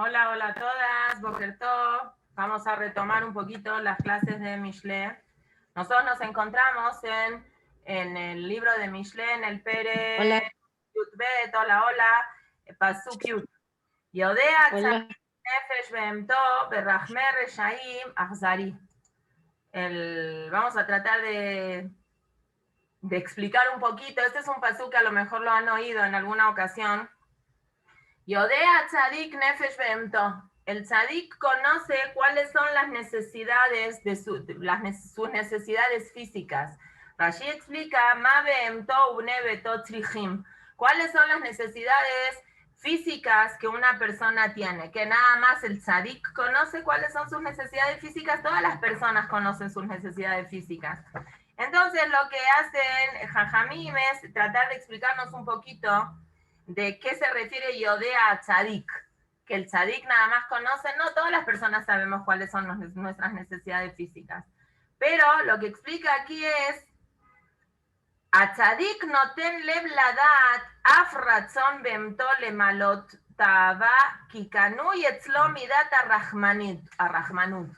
Hola, hola a todas, Boker Tov. Vamos a retomar un poquito las clases de Mishle. Nosotros nos encontramos en el libro de Mishle, en el Pere Hola, Yutbet, hola, Pasuk Yut. Yodea hola. Tzadik Nefesh Behemto Berachmer Reshaim Achzari. Vamos a tratar de explicar un poquito. Este es un pasuk que a lo mejor lo han oído en alguna ocasión. Yodea Tzadik Nefesh Behemto. El tzadik conoce cuáles son las necesidades de sus necesidades físicas. Rashi explica, Ma behemto une beto tzrichim. ¿Cuáles son las necesidades físicas que una persona tiene? Que nada más el tzadik conoce cuáles son sus necesidades físicas. Todas las personas conocen sus necesidades físicas. Entonces lo que hacen Jajamim es tratar de explicarnos un poquito de qué se refiere Yodea a Tzadik, que el Tzadik nada más conoce, no todas las personas sabemos cuáles son nuestras necesidades físicas, pero lo que explica aquí es, a Tzadik noten lev ladat af ratzon bemto le malot tava kikanu yetzlo midat arrahmanut.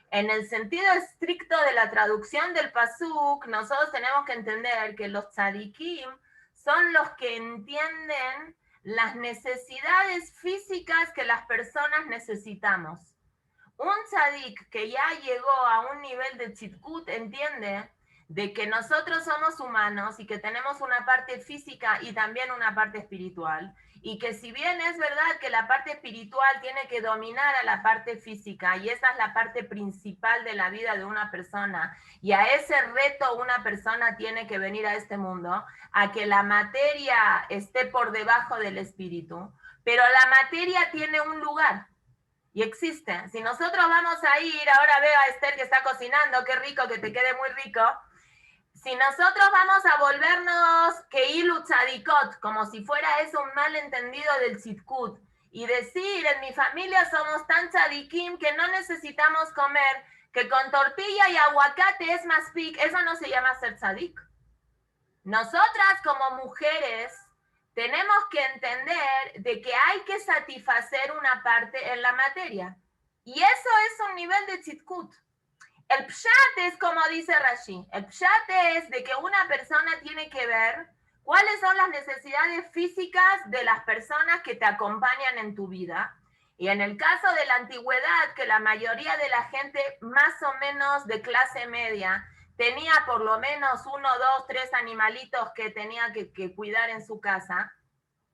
En el sentido estricto de la traducción del pasuk, nosotros tenemos que entender que los tzadikim son los que entienden las necesidades físicas que las personas necesitamos. Un tzadik que ya llegó a un nivel de tzidkut entiende de que nosotros somos humanos y que tenemos una parte física y también una parte espiritual, y que si bien es verdad que la parte espiritual tiene que dominar a la parte física, y esa es la parte principal de la vida de una persona, y a ese reto una persona tiene que venir a este mundo, a que la materia esté por debajo del espíritu, pero la materia tiene un lugar. Y existe. Si nosotros vamos a ir, ahora veo a Esther que está cocinando, qué rico, que te quede muy rico. Si nosotros vamos a volvernos Keilu Tzadikot, como si fuera eso un malentendido del Tzidkut, y decir, en mi familia somos tan tzadikim que no necesitamos comer, que con tortilla y aguacate es más pic, eso no se llama ser tzadik. Nosotras como mujeres tenemos que entender de que hay que satisfacer una parte en la materia. Y eso es un nivel de tzidkut. El pshat es como dice Rashi. El pshat es de que una persona tiene que ver cuáles son las necesidades físicas de las personas que te acompañan en tu vida. Y en el caso de la antigüedad, que la mayoría de la gente más o menos de clase media tenía por lo menos 1, 2, 3 animalitos que tenía que cuidar en su casa,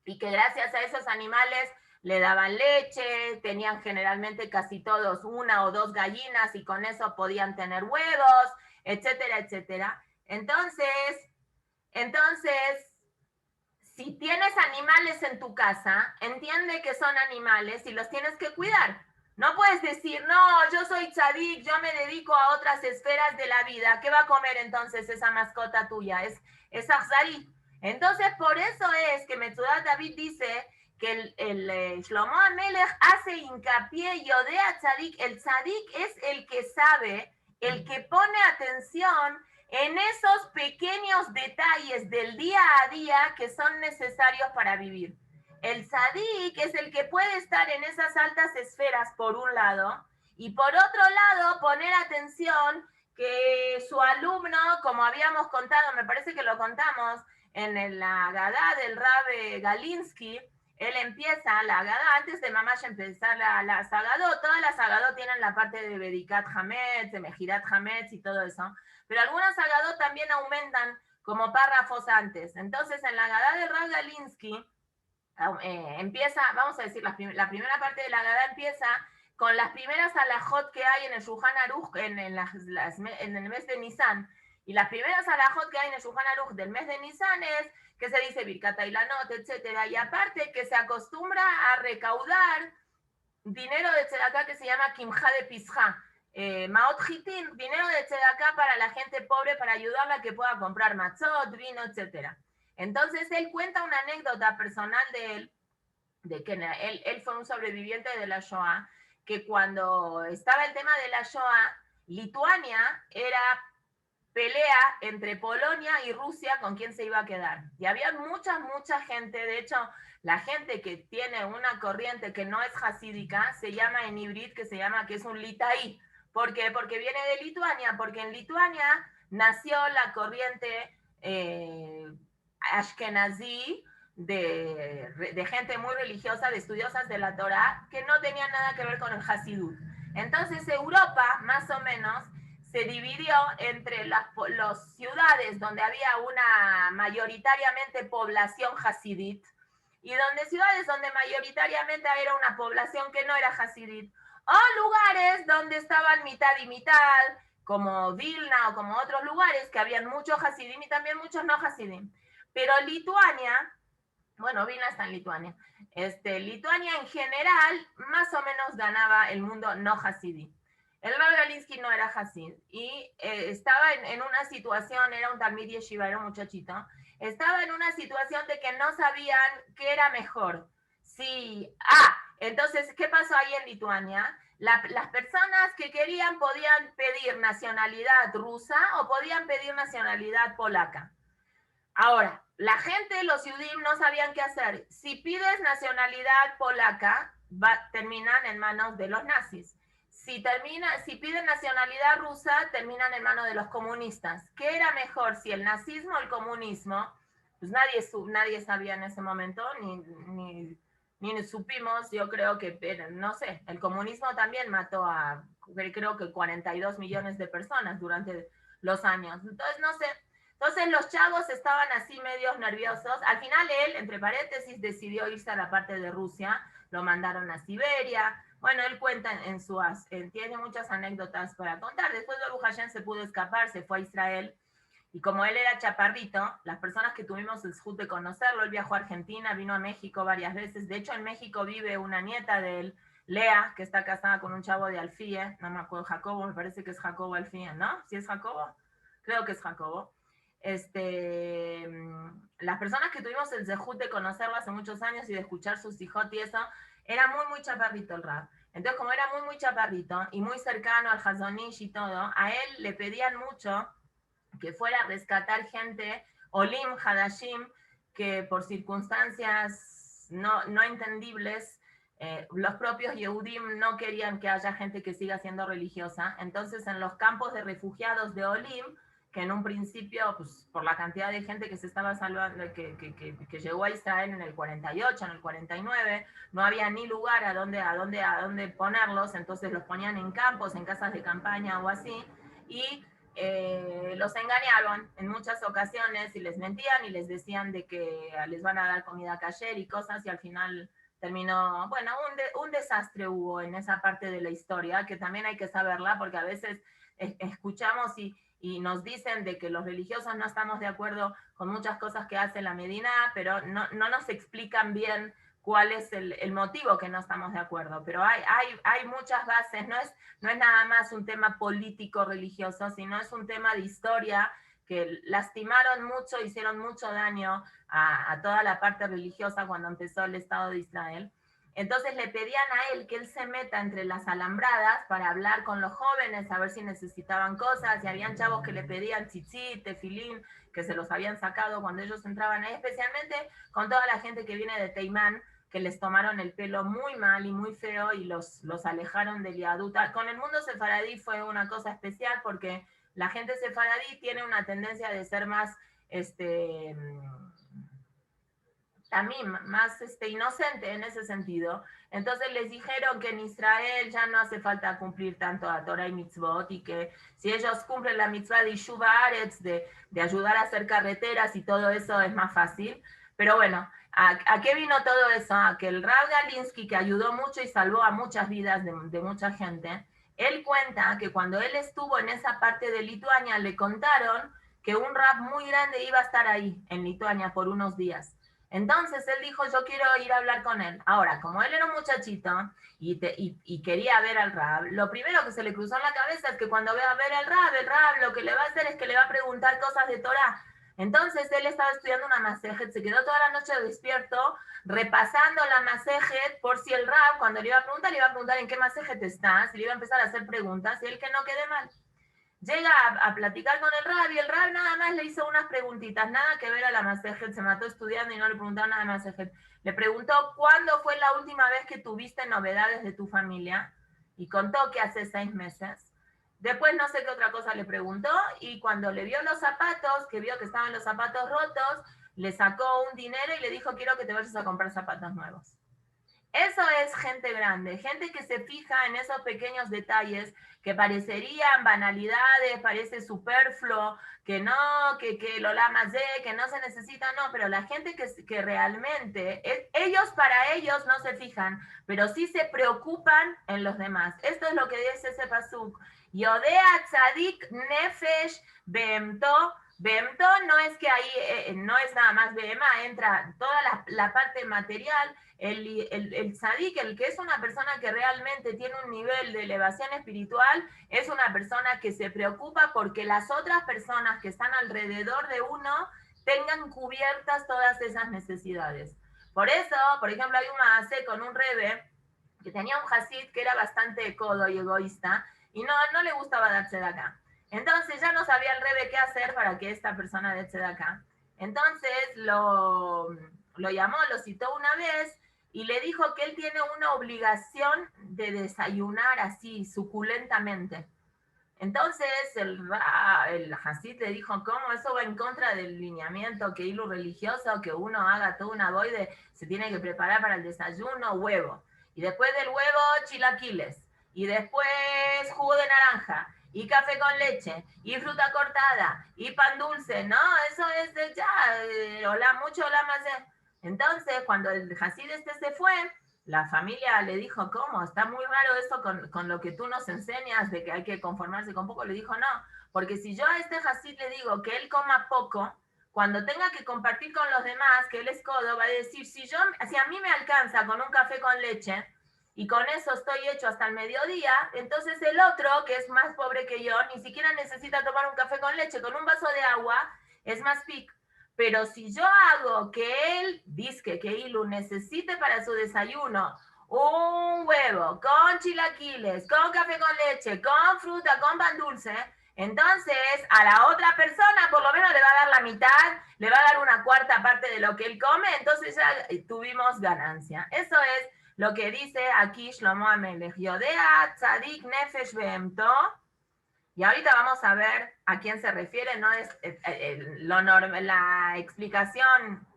y que gracias a esos animales le daban leche, tenían generalmente casi todos 1 o 2 gallinas y con eso podían tener huevos, etcétera, etcétera. Entonces, si tienes animales en tu casa, entiende que son animales y los tienes que cuidar. No puedes decir, no, yo soy tzadik, yo me dedico a otras esferas de la vida. ¿Qué va a comer entonces esa mascota tuya? Es Achzari. Entonces, por eso es que Metzudat David dice que el Shlomo Amelech hace hincapié, Yodea Tzadik. El tzadik es el que sabe, el que pone atención en esos pequeños detalles del día a día que son necesarios para vivir. El tzadik es el que puede estar en esas altas esferas por un lado, y por otro lado poner atención que su alumno, como habíamos contado, me parece que lo contamos en la Agadá del Rabbe Galinsky, él empieza la Agadá, antes de Mamash empezar la Sagadot, todas las Sagadot tienen la parte de Bedikat Hametz, de Mejirat Hametz y todo eso, pero algunas Agadot también aumentan como párrafos antes. Entonces, en la Agadá de Rav Galinsky, empieza, vamos a decir, la primera parte de la Agadá empieza con las primeras alajot que hay en el Shulchan Aruch en el mes de Nisan. Y las primeras alajot que hay en el Shulchan Aruch del mes de Nisan es que se dice Birkat Ilanot, etcétera. Y aparte que se acostumbra a recaudar dinero de tzedakah que se llama Kimja de Pisja. Maot Hitin, dinero de tzedakah para la gente pobre, para ayudarla a que pueda comprar matzot, vino, etc. Entonces él cuenta una anécdota personal de él, de que él fue un sobreviviente de la Shoah, que cuando estaba el tema de la Shoah, Lituania era pelea entre Polonia y Rusia con quién se iba a quedar. Y había mucha gente, de hecho, la gente que tiene una corriente que no es hasídica, se llama en hibrid, que es un litaí. ¿Por qué? Porque viene de Lituania, porque en Lituania nació la corriente ashkenazí, de gente muy religiosa, de estudiosas de la Torá, que no tenía nada que ver con el Hasidut. Entonces Europa, más o menos, se dividió entre las ciudades donde había una mayoritariamente población hasidit y ciudades donde mayoritariamente era una población que no era hasidit, o lugares donde estaban mitad y mitad, como Vilna o como otros lugares que habían muchos hasidim y también muchos no hasidim. Pero Lituania, bueno, Vilna está en Lituania, Lituania en general más o menos ganaba el mundo no hasidí. El Rav Galinsky no era hasid y estaba en una situación, era un talmid yeshiva, era un muchachito, estaba en una situación de que no sabían qué era mejor. Sí, entonces, ¿qué pasó ahí en Lituania? Las personas que querían podían pedir nacionalidad rusa o podían pedir nacionalidad polaca. Ahora, la gente, los judíos, no sabían qué hacer. Si pides nacionalidad polaca, terminan en manos de los nazis. Si piden nacionalidad rusa, terminan en manos de los comunistas. ¿Qué era mejor, si el nazismo o el comunismo? Pues nadie sabía en ese momento, ni supimos. Yo creo que, no sé, el comunismo también mató a, creo que 42 millones de personas durante los años. Entonces, no sé. Entonces los chavos estaban así medios nerviosos. Al final él, entre paréntesis, decidió irse a la parte de Rusia. Lo mandaron a Siberia. Bueno, él cuenta tiene muchas anécdotas para contar. Después de Baruch Hashem se pudo escapar, se fue a Israel. Y como él era chaparrito, las personas que tuvimos el gusto de conocerlo, él viajó a Argentina, vino a México varias veces. De hecho, en México vive una nieta de él, Lea, que está casada con un chavo de Alfie. No me acuerdo, Jacobo, me parece que es Jacobo Alfie, ¿no? ¿Sí es Jacobo? Creo que es Jacobo. Las personas que tuvimos el zehut de conocerlo hace muchos años y de escuchar sus hijos y eso, era muy chaparrito el Rav. Entonces, como era muy chaparrito y muy cercano al Hazonish y todo, a él le pedían mucho que fuera a rescatar gente, Olim, Hadashim, que por circunstancias no entendibles, los propios Yehudim no querían que haya gente que siga siendo religiosa. Entonces, en los campos de refugiados de Olim, que en un principio, pues, por la cantidad de gente que se estaba salvando, que llegó a Israel en el 48, en el 49, no había ni lugar a dónde ponerlos, entonces los ponían en campos, en casas de campaña o así, y los engañaron en muchas ocasiones y les mentían y les decían de que les van a dar comida kasher y cosas, y al final terminó, bueno, un desastre hubo en esa parte de la historia, que también hay que saberla, porque a veces escuchamos y nos dicen de que los religiosos no estamos de acuerdo con muchas cosas que hace la Medina, pero no nos explican bien cuál es el motivo que no estamos de acuerdo. Pero hay muchas bases, no es nada más un tema político religioso, sino es un tema de historia que lastimaron mucho, hicieron mucho daño a toda la parte religiosa cuando empezó el Estado de Israel. Entonces le pedían a él que él se meta entre las alambradas para hablar con los jóvenes, a ver si necesitaban cosas, y habían chavos que le pedían tzitzit, tefilín, que se los habían sacado cuando ellos entraban ahí, especialmente con toda la gente que viene de Teimán, que les tomaron el pelo muy mal y muy feo y los alejaron del Yadut. Con el mundo sefaradí fue una cosa especial porque la gente sefaradí tiene una tendencia de ser más también más inocente en ese sentido. Entonces les dijeron que en Israel ya no hace falta cumplir tanto a Torah y mitzvot, y que si ellos cumplen la mitzvah de Yishuv Haaretz, de ayudar a hacer carreteras y todo eso, es más fácil. Pero bueno, ¿a qué vino todo eso? A que el Rav Galinsky, que ayudó mucho y salvó a muchas vidas de mucha gente, él cuenta que cuando él estuvo en esa parte de Lituania, le contaron que un Rav muy grande iba a estar ahí, en Lituania, por unos días. Entonces él dijo, yo quiero ir a hablar con él. Ahora, como él era un muchachito y quería ver al Rab, lo primero que se le cruzó en la cabeza es que cuando vea a ver al Rab, el Rab lo que le va a hacer es que le va a preguntar cosas de Torah. Entonces él estaba estudiando una masejet, se quedó toda la noche despierto, repasando la masejet, por si el Rab, cuando le iba a preguntar en qué masejet estás, y le iba a empezar a hacer preguntas, y él que no quede mal. llega a platicar con el Rab, y el Rab nada más le hizo unas preguntitas, nada que ver a la Masejet, se mató estudiando y no le preguntaron nada de Masejet. Le preguntó, ¿cuándo fue la última vez que tuviste novedades de tu familia? Y contó que hace 6 meses. Después no sé qué otra cosa le preguntó, y cuando le vio los zapatos, que vio que estaban los zapatos rotos, le sacó un dinero y le dijo, quiero que te vayas a comprar zapatos nuevos. Eso es gente grande, gente que se fija en esos pequeños detalles que parecerían banalidades, parece superfluo, que no, que lo lamas de, que no se necesita, no, pero la gente que realmente, ellos para ellos no se fijan, pero sí se preocupan en los demás. Esto es lo que dice ese pasuk. Yodea tzadik nefesh behemto. Behemto no es que ahí no es nada más behema, entra toda la parte material. El tzadik, el que es una persona que realmente tiene un nivel de elevación espiritual, es una persona que se preocupa porque las otras personas que están alrededor de uno tengan cubiertas todas esas necesidades. Por eso, por ejemplo, hay un maasé con un rebe que tenía un hasid que era bastante codo y egoísta y no le gustaba darse de acá. Entonces ya no sabía el rebe qué hacer para que esta persona darse de acá. Entonces lo llamó, lo citó una vez y le dijo que él tiene una obligación de desayunar así, suculentamente. Entonces el Hasid le dijo, ¿cómo eso va en contra del lineamiento que hilo religioso, que uno haga toda una boide, se tiene que preparar para el desayuno, huevo? Y después del huevo, chilaquiles. Y después jugo de naranja. Y café con leche. Y fruta cortada. Y pan dulce. No, eso es de ya. Hola, mucho hola más de. Entonces, cuando el Hasid se fue, la familia le dijo, ¿cómo? Está muy raro eso con lo que tú nos enseñas de que hay que conformarse con poco. Le dijo, no, porque si yo a este Hasid le digo que él coma poco, cuando tenga que compartir con los demás, que él es codo, va a decir, si a mí me alcanza con un café con leche y con eso estoy hecho hasta el mediodía, entonces el otro, que es más pobre que yo, ni siquiera necesita tomar un café con leche, con un vaso de agua, es más pic. Pero si yo hago que él, dice que Ilu necesite para su desayuno un huevo con chilaquiles, con café con leche, con fruta, con pan dulce, entonces a la otra persona por lo menos le va a dar la mitad, le va a dar una cuarta parte de lo que él come, entonces ya tuvimos ganancia. Eso es lo que dice aquí Shlomo Amelech. Yodea tzadik nefesh behemto. Y ahorita vamos a ver a quién se refiere, no es la explicación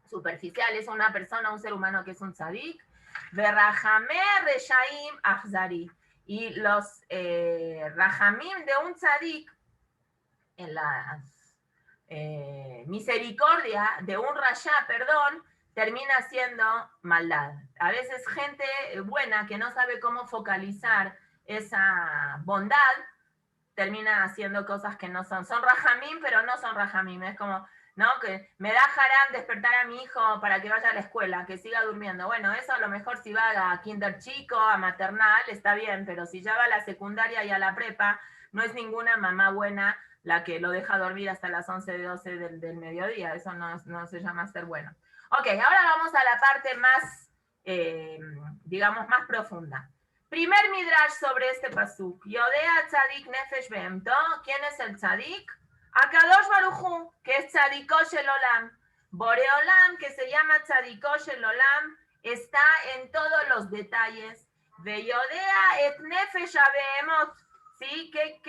superficial, es una persona, un ser humano que es un tzadik. Verrajame reshaim achzari. Y los rajamim de un tzadik, en la misericordia de un rasha, perdón, termina siendo maldad. A veces gente buena que no sabe cómo focalizar esa bondad, termina haciendo cosas que no son rajamim, pero no son rajamim. Es como, ¿no? Que me da haram despertar a mi hijo para que vaya a la escuela, que siga durmiendo. Bueno, eso a lo mejor si va a kinder chico, a maternal, está bien, pero si ya va a la secundaria y a la prepa, no es ninguna mamá buena la que lo deja dormir hasta las 11, 12 del mediodía. Eso no se llama ser bueno. Ok, ahora vamos a la parte más, digamos, más profunda. Primer midrash sobre este pasuk. Yodea tzadik nefesh behemto. ¿Quién es el tzadik? Akadosh Baruchu, que es tzadiko shel olam. Boreolam, que se llama tzadiko shel olam, está en todos los detalles. Veyodea et nefesh behemot. ¿Sí? ¿Qué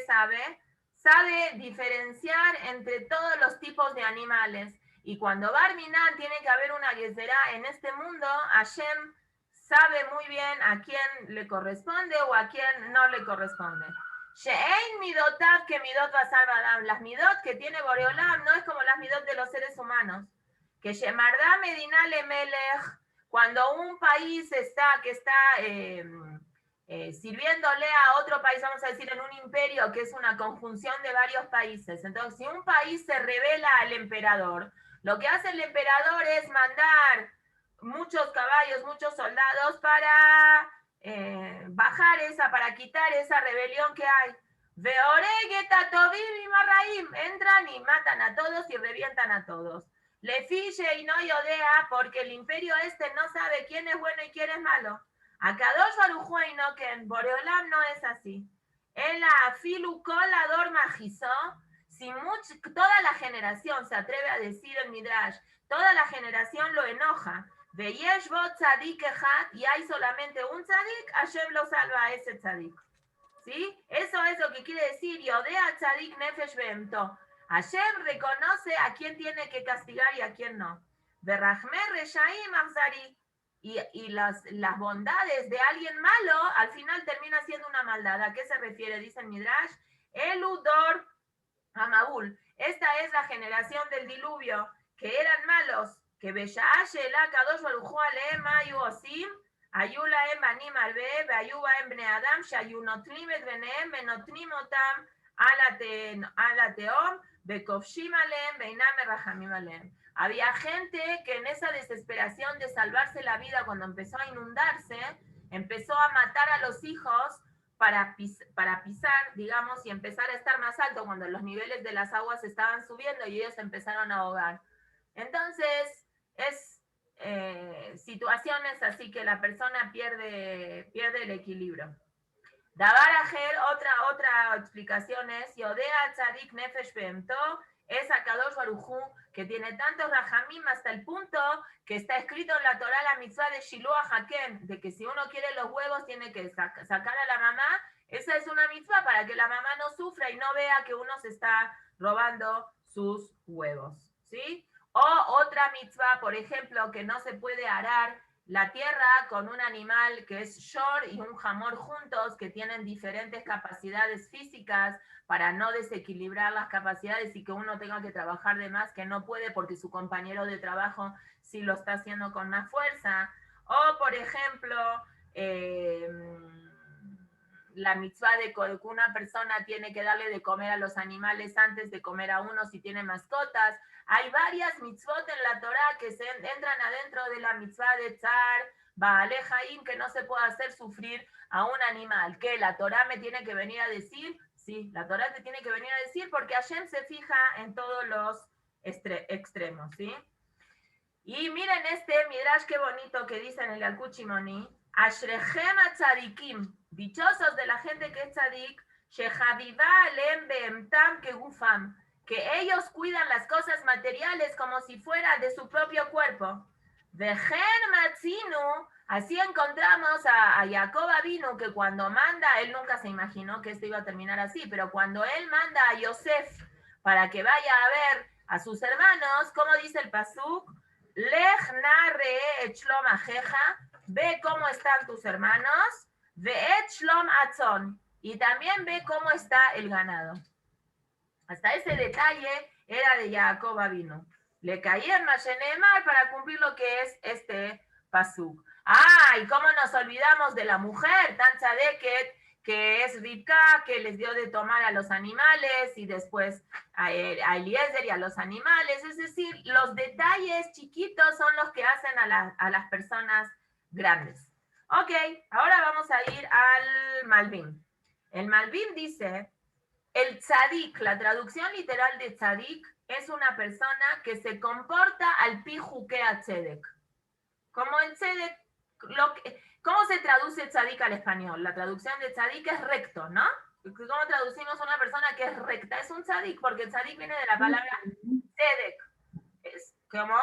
sabe? Sabe diferenciar entre todos los tipos de animales. Y cuando Barminan tiene que haber una gezerá en este mundo, Hashem sabe muy bien a quién le corresponde o a quién no le corresponde. She'ein midotav que midot basar badam. Las midot que tiene Boreolam no es como las midot de los seres humanos. Que Shemardá Medina le melech, cuando un país está sirviéndole a otro país, vamos a decir en un imperio que es una conjunción de varios países. Entonces, si un país se revela al emperador, lo que hace el emperador es mandar muchos caballos, muchos soldados para para quitar esa rebelión que hay. Entran y matan a todos y revientan a todos. Le fiche y no yodea, porque el imperio no sabe quién es bueno y quién es malo. Akadosh Baruj Hu Einoken, Boreolam no es así. El afilu colador majizó, si toda la generación se atreve a decir el Midrash, toda la generación lo enoja. Veyesh bot tzadik ejat, y hay solamente un tzadik, Hashem lo salva a ese tzadik. ¿Sí? Eso es lo que quiere decir, Yodea tzadik nefesh behemto. Hashem reconoce a quién tiene que castigar y a quién no. Berrahmer reshaim achzari. Y las bondades de alguien malo al final termina siendo una maldad. ¿A qué se refiere? Dice el Midrash, Eludor Amabul. Esta es la generación del diluvio, que eran malos, que Besha'ashe la Kadosh Baruj Aleem Ayu Osim, Ayula em Banim Arbe, Ayuba em Bne Adam, Shayunotlim et Beneem, Menotlim Otam, Alateom, Bekofshim Aleem, Beinam Errachamim Aleem. Había gente que en esa desesperación de salvarse la vida cuando empezó a inundarse, empezó a matar a los hijos para pisar, digamos, y empezar a estar más alto cuando los niveles de las aguas estaban subiendo y ellos empezaron a ahogar. Entonces, es situaciones así que la persona pierde el equilibrio. Davar Ajer, otra explicación es, Yodea Tzadik Nefesh Behemto, es Akadosh Baruj Hu, que tiene tantos rajamim hasta el punto que está escrito en la Torah la mitzvah de Shiloh Hakem, de que si uno quiere los huevos tiene que sacar a la mamá. Esa es una mitzvah para que la mamá no sufra y no vea que uno se está robando sus huevos, ¿sí? O otra mitzvah, por ejemplo, que no se puede arar la tierra con un animal que es shor y un jamor juntos, que tienen diferentes capacidades físicas para no desequilibrar las capacidades y que uno tenga que trabajar de más, que no puede porque su compañero de trabajo sí lo está haciendo con más fuerza. O, por ejemplo, la mitzvah de que una persona tiene que darle de comer a los animales antes de comer a uno si tiene mascotas. Hay varias mitzvot en la Torah que entran adentro de la mitzvah de Tzar, Baale Haim, que no se puede hacer sufrir a un animal. ¿Qué? ¿La Torah me tiene que venir a decir? Sí, la Torah te tiene que venir a decir porque Hashem se fija en todos los extremos, ¿sí? Y miren este Midrash qué bonito que dice en el Yalkut Shimoni, Ashrechem atzadikim, dichosos de la gente que es tzadik, shechaviva alem beemtam kegufam, que ellos cuidan las cosas materiales como si fuera de su propio cuerpo. Vejen matzinu, así encontramos a Jacob Avinu, que cuando manda, él nunca se imaginó que esto iba a terminar así, pero cuando él manda a Yosef para que vaya a ver a sus hermanos, ¿cómo dice el pasuk? Lech narre et shlom ajeja, ve cómo están tus hermanos, ve et shlom atzon, y también ve cómo está el ganado. Hasta ese detalle era de Jacob Avinu. Le cayeron a Shenemar para cumplir lo que es este pasuk. Y cómo nos olvidamos de la mujer tan tzadeket, que es Rivka, que les dio de tomar a los animales y después a Eliezer y a los animales. Es decir, los detalles chiquitos son los que hacen a las personas grandes. Ok, ahora vamos a ir al Malbim. El Malbim dice, el tzadik, la traducción literal de tzadik, es una persona que se comporta al pi jukea tzedek. Como el tzedek, ¿cómo se traduce tzadik al español? La traducción de tzadik es recto, ¿no? ¿Cómo traducimos a una persona que es recta? Es un tzadik, porque el tzadik viene de la palabra tzedek. ¿Cómo?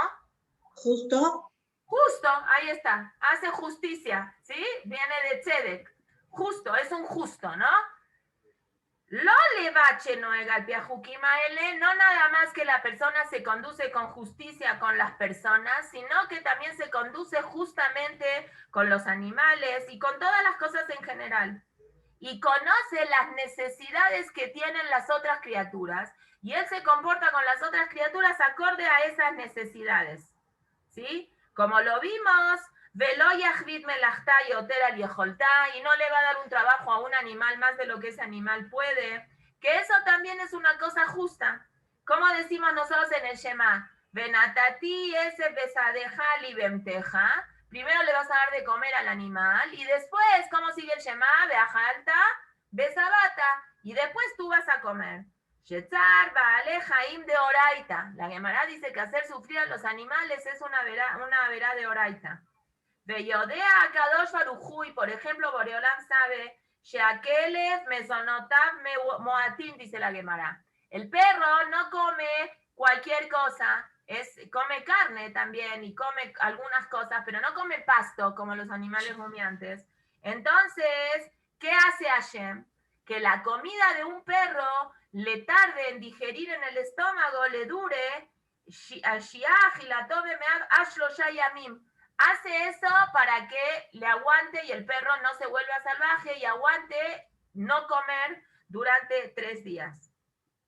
Justo. Justo, ahí está. Hace justicia, ¿sí? Viene de tzedek. Justo, es un justo, ¿no? Lo levache no no nada más que la persona se conduce con justicia con las personas, sino que también se conduce justamente con los animales y con todas las cosas en general. Y conoce las necesidades que tienen las otras criaturas. Y él se comporta con las otras criaturas acorde a esas necesidades. ¿Sí? Como lo vimos, y no le va a dar un trabajo a un animal más de lo que ese animal puede, que eso también es una cosa justa. Como decimos nosotros en el Shema, Benatati ese besadeja libemteja, primero le vas a dar de comer al animal y después, ¿cómo sigue el Shema? Beajalta, besabata, y después tú vas a comer. Shetzar Baale Jaim de Oraita. La Gemara dice que hacer sufrir a los animales es una verá de Oraita. Beyodea Kadosh Baruj Hu, y por ejemplo, Boreolam sabe, Sheakelef mesonotav moatim, dice la Gemara. El perro no come cualquier cosa, come carne también y come algunas cosas, pero no come pasto como los animales rumiantes. Entonces, ¿qué hace Hashem? Que la comida de un perro le tarde en digerir en el estómago, le dure, hace eso para que le aguante y el perro no se vuelva salvaje y aguante no comer durante 3 días.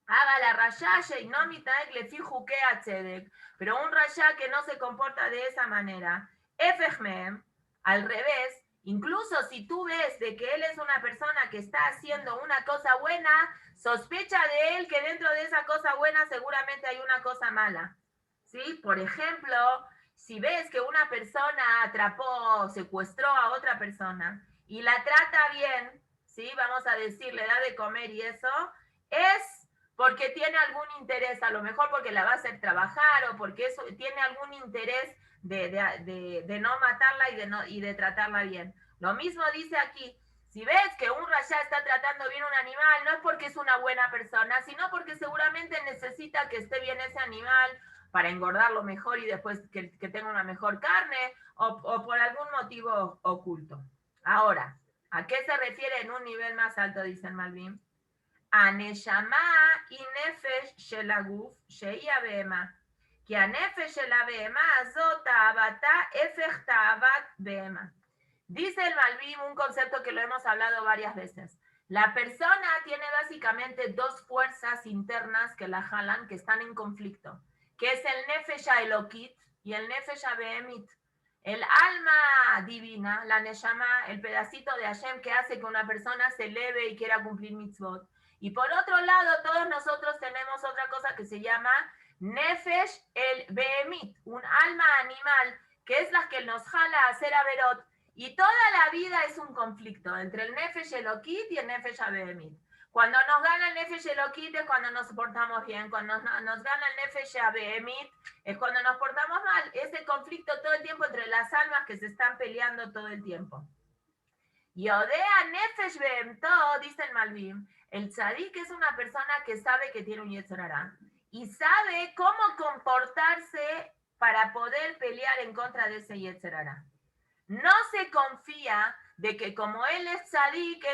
Haga la rayá y no mitaek le fijuque a tzedek, pero un rayá que no se comporta de esa manera. Efejmem, al revés, incluso si tú ves de que él es una persona que está haciendo una cosa buena, sospecha de él que dentro de esa cosa buena seguramente hay una cosa mala. ¿Sí? Por ejemplo, si ves que una persona atrapó, secuestró a otra persona y la trata bien, ¿sí? Vamos a decir, le da de comer y eso, es porque tiene algún interés, a lo mejor porque la va a hacer trabajar o porque eso, tiene algún interés de no matarla y de tratarla bien. Lo mismo dice aquí, si ves que un rayá está tratando bien a un animal, no es porque es una buena persona, sino porque seguramente necesita que esté bien ese animal para engordarlo mejor y después que tenga una mejor carne o por algún motivo oculto. Ahora, ¿a qué se refiere en un nivel más alto, dicen Malvin? הנשמה היא נפש של הגוף שהיא הבהמה. כי הנפש של הבהמה הזאת תאוותה הפך תאוות בהמה. Dice el Malvim un concepto que lo hemos hablado varias veces. La persona tiene básicamente 2 fuerzas internas que la jalan, que están en conflicto, que es el Nefesh HaElokit y el Nefesh HaBehemit. El alma divina, la Neshama, el pedacito de Hashem que hace que una persona se eleve y quiera cumplir mitzvot. Y por otro lado, todos nosotros tenemos otra cosa que se llama Nefesh el Behemit, un alma animal, que es la que nos jala a hacer averot. Y toda la vida es un conflicto entre el Nefesh Elokit y el Nefesh Behemit. Cuando nos gana el Nefesh Elokit es cuando nos portamos bien, cuando nos gana el Nefesh Behemit es cuando nos portamos mal. Ese conflicto todo el tiempo entre las almas que se están peleando todo el tiempo. Y Odea Nefesh Behemto, dice el Malvim, el tzadik es una persona que sabe que tiene un Yetzer Hara y sabe cómo comportarse para poder pelear en contra de ese Yetzer Hara. No se confía de que como él es tzadik,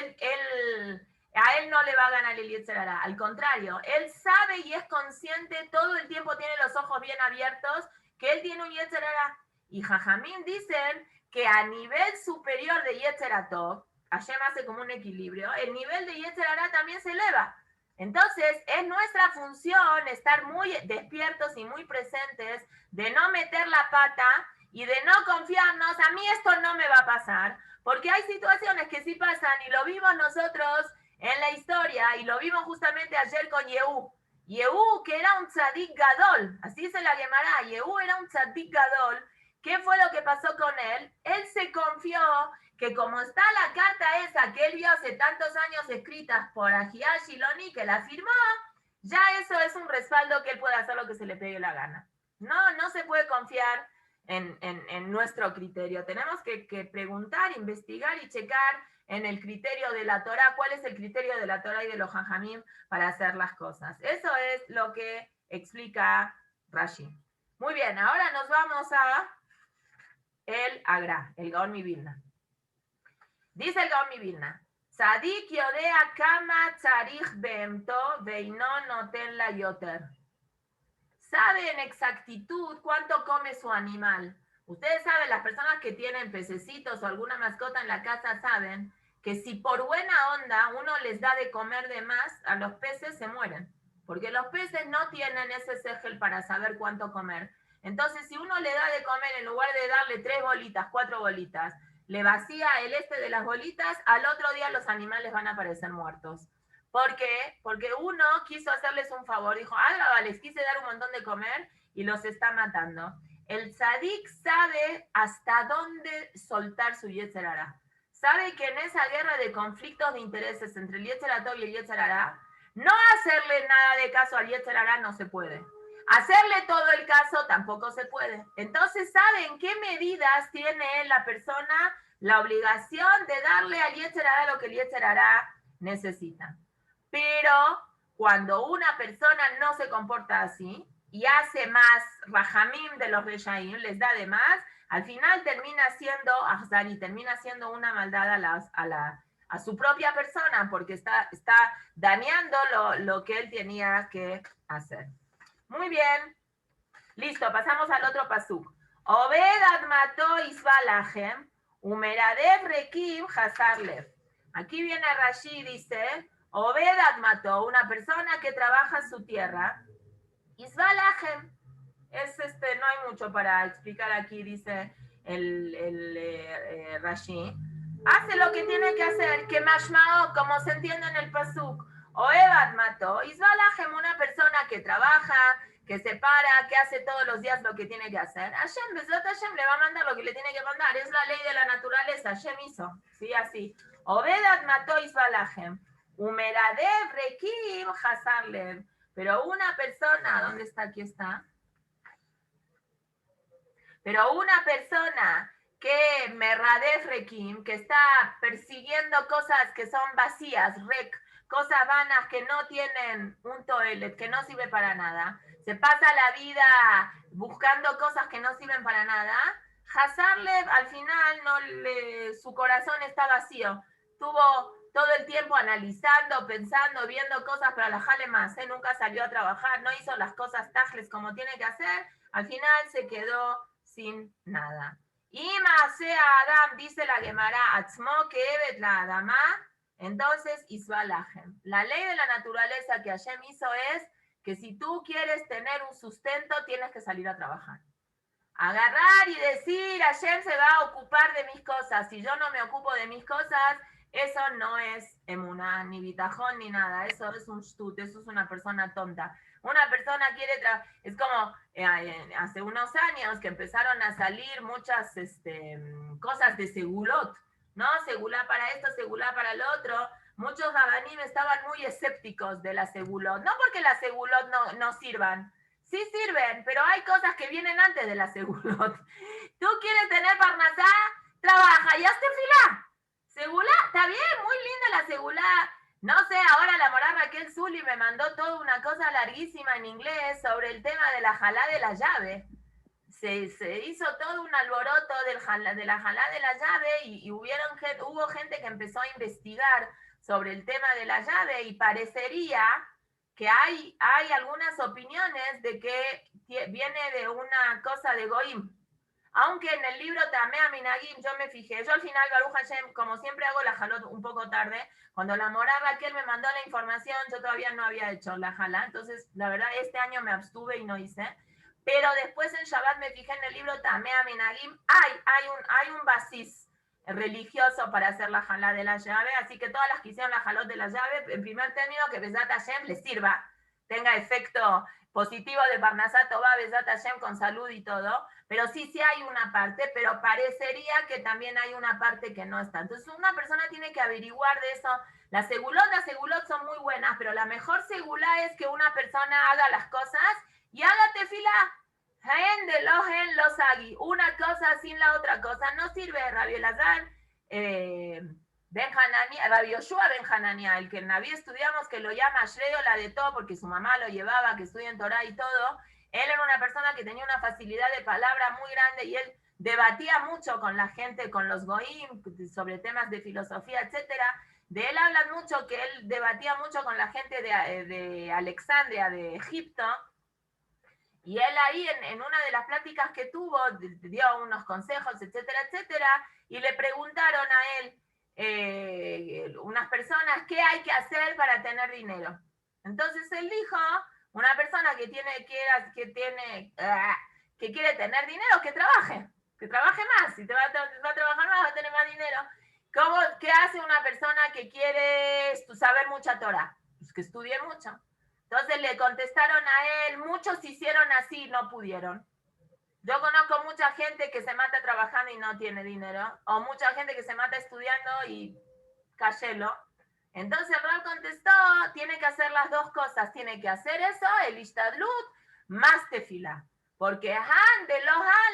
a él no le va a ganar el Yetzer Hara. Al contrario, él sabe y es consciente, todo el tiempo tiene los ojos bien abiertos, que él tiene un Yetzer Hara. Y Jajamín dicen que a nivel superior de Yetzer Hatov, Hashem hace como un equilibrio, el nivel de Yetzer Hara también se eleva. Entonces, es nuestra función estar muy despiertos y muy presentes, de no meter la pata y de no confiarnos, a mí esto no me va a pasar, porque hay situaciones que sí pasan y lo vimos nosotros en la historia y lo vimos justamente ayer con Yehú. Yehú, que era un tzadik gadol, así se la Gemara, Yehú era un tzadik gadol. ¿Qué fue lo que pasó con él? Él se confió que como está la carta esa que él vio hace tantos años escritas por Ahiah Shiloni, que la firmó, ya eso es un respaldo que él puede hacer lo que se le pegue la gana. No se puede confiar en nuestro criterio. Tenemos que preguntar, investigar y checar en el criterio de la Torah, cuál es el criterio de la Torah y de los Jajamim para hacer las cosas. Eso es lo que explica Rashi. Muy bien, ahora nos vamos a el Agra, el Gaon Mivilna. Dice el Gaon Mivilna, Tzadik yodea kama tzarich behemto veino noten la yoter. Sabe en exactitud cuánto come su animal. Ustedes saben, las personas que tienen pececitos o alguna mascota en la casa saben que si por buena onda uno les da de comer de más, a los peces se mueren. Porque los peces no tienen ese segel para saber cuánto comer. Entonces, si uno le da de comer, en lugar de darle 3 bolitas, 4 bolitas, le vacía el de las bolitas, al otro día los animales van a aparecer muertos. ¿Por qué? Porque uno quiso hacerles un favor, dijo, les quise dar un montón de comer y los está matando. El tzadik sabe hasta dónde soltar su Yetzer Hara. Sabe que en esa guerra de conflictos de intereses entre el Yetzer Hatov y el Yetzer Hara, no hacerle nada de caso al Yetzer Hara no se puede. Hacerle todo el caso tampoco se puede. Entonces, ¿saben qué medidas tiene la persona la obligación de darle al Yetzer Hará lo que el Yetzer Hará necesita. Pero cuando una persona no se comporta así y hace más rajamim de los reshaim, les da de más, al final termina siendo ahzari, termina siendo una maldad a su propia persona, porque está dañando lo que él tenía que hacer. Muy bien. Listo, pasamos al otro pasuk. Obed admató isbalahem, umeradev rekim hazarlev. Aquí viene Rashi, dice, Obed admató, una persona que trabaja su tierra, isbalahem. No hay mucho para explicar aquí, dice el Rashi. Hace lo que tiene que hacer, que mashmao, como se entiende en el pasuk. Oevad mató, isbalahem, una persona que trabaja, que se para, que hace todos los días lo que tiene que hacer. Hashem, Bezrat Hashem, le va a mandar lo que le tiene que mandar. Es la ley de la naturaleza. Hashem hizo. Sí, así. Obed mató isbalahem. Umeradev rekim hazarlev. Pero una persona, ¿dónde está? Aquí está. Pero una persona que merradef rekim, que está persiguiendo cosas que son vacías, rek, cosas vanas que no tienen un toilet, que no sirve para nada, se pasa la vida buscando cosas que no sirven para nada, Hazarlev al final su corazón está vacío. Tuvo todo el tiempo analizando, pensando, viendo cosas, pero la jale más, nunca salió a trabajar, no hizo las cosas tajles como tiene que hacer, al final se quedó sin nada. Y Masea Adam, dice la Gemara, Atzmo que Evet la Adama, entonces Isbalahem. La ley de la naturaleza que Hashem hizo es que si tú quieres tener un sustento, tienes que salir a trabajar. Agarrar y decir, Hashem se va a ocupar de mis cosas. Si yo no me ocupo de mis cosas, eso no es emuná, ni bitajón, ni nada. Eso es un shtut, eso es una persona tonta. Una persona quiere trabajar. Es como hace unos años que empezaron a salir muchas cosas de segulot, ¿no? Segulá para esto, segulá para lo otro. Muchos rabanim estaban muy escépticos de la segulot. No porque las segulot no sirvan. Sí sirven, pero hay cosas que vienen antes de la segulot. Tú quieres tener parnasá, trabaja y hazte filá. Segulá, está bien, muy linda la segulá. No sé, ahora la mora Raquel Zuli me mandó toda una cosa larguísima en inglés sobre el tema de la jalá de la llave. Se hizo todo un alboroto de la jalá de la llave y hubo gente que empezó a investigar sobre el tema de la llave y parecería que hay algunas opiniones de que viene de una cosa de Goim. Aunque en el libro Tamea Minagim yo me fijé, yo al final, Baruch Hashem, como siempre hago la jalot un poco tarde, cuando la mora Raquel me mandó la información, yo todavía no había hecho la jalá, entonces la verdad este año me abstuve y no hice, pero después en Shabbat me fijé en el libro Tamea Minagim, hay un basis religioso para hacer la jalá de la llave, así que todas las que hicieron la jalot de la llave, en primer término, que Bezat Hashem les sirva, tenga efecto positivo de Parnasá Tová, Bezat Hashem con salud y todo, pero sí hay una parte, pero parecería que también hay una parte que no está. Entonces una persona tiene que averiguar de eso. Las segulot son muy buenas, pero la mejor segulá es que una persona haga las cosas y haga tefilá. Una cosa sin la otra cosa no sirve. Rabbi Elazar, Rabbi Yoshua Ben Hanania, el que en Naví estudiamos, que lo llama Shreyo la de todo, porque su mamá lo llevaba, que estudia en Torah y todo. Él era una persona que tenía una facilidad de palabra muy grande y él debatía mucho con la gente, con los goim, sobre temas de filosofía, etcétera. De él hablan mucho que él debatía mucho con la gente de Alexandria, de Egipto. Y él ahí, en una de las pláticas que tuvo, dio unos consejos, etcétera, etcétera, y le preguntaron a él, unas personas, ¿qué hay que hacer para tener dinero? Entonces él dijo, una persona que quiere tener dinero, que trabaje más. Si va a trabajar más, va a tener más dinero. ¿Qué hace una persona que quiere saber mucha Torah? Pues que estudie mucho. Entonces le contestaron a él, muchos hicieron así y no pudieron. Yo conozco mucha gente que se mata trabajando y no tiene dinero, o mucha gente que se mata estudiando y cállelo. Entonces Rab contestó, tiene que hacer las dos cosas, tiene que hacer eso, el ishtadlut, más tefilá. Porque han de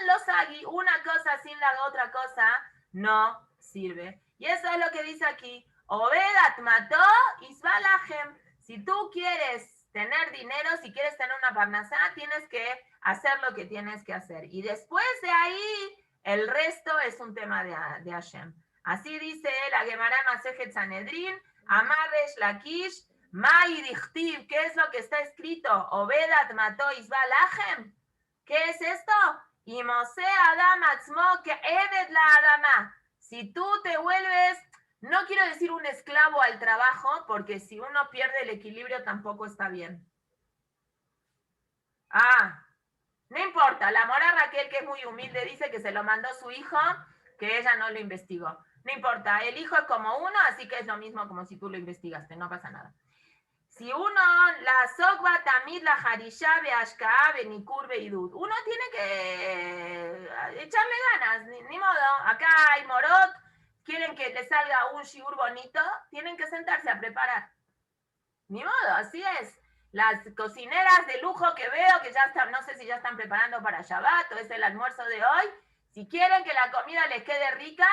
los agi, una cosa sin la otra cosa no sirve. Y eso es lo que dice aquí. Obedat mató isbalajem. Si tú quieres tener dinero, si quieres tener una parnasá, tienes que hacer lo que tienes que hacer. Y después de ahí, el resto es un tema de Hashem. Así dice la Gemara Masejet Sanedrin, Amaresh Lakish, Mai Dichtiv. ¿Qué es lo que está escrito? Obedat mató isbalajem. ¿Qué es esto? Y Mosé Adam Atzmo que Eved la Adama. Si tú te vuelves, no quiero decir un esclavo al trabajo, porque si uno pierde el equilibrio tampoco está bien. No importa, la mora Raquel, que es muy humilde, dice que se lo mandó su hijo, que ella no lo investigó. No importa, el hijo es como uno, así que es lo mismo como si tú lo investigaste, no pasa nada. Si uno, la sogba tamid la harisha beashkaa benikur beidud, uno tiene que echarle ganas, ni modo. Acá hay morot, quieren que le salga un shiur bonito, tienen que sentarse a preparar. Ni modo, así es. Las cocineras de lujo que veo, que ya están, no sé si ya están preparando para Shabbat o es el almuerzo de hoy, si quieren que la comida les quede rica,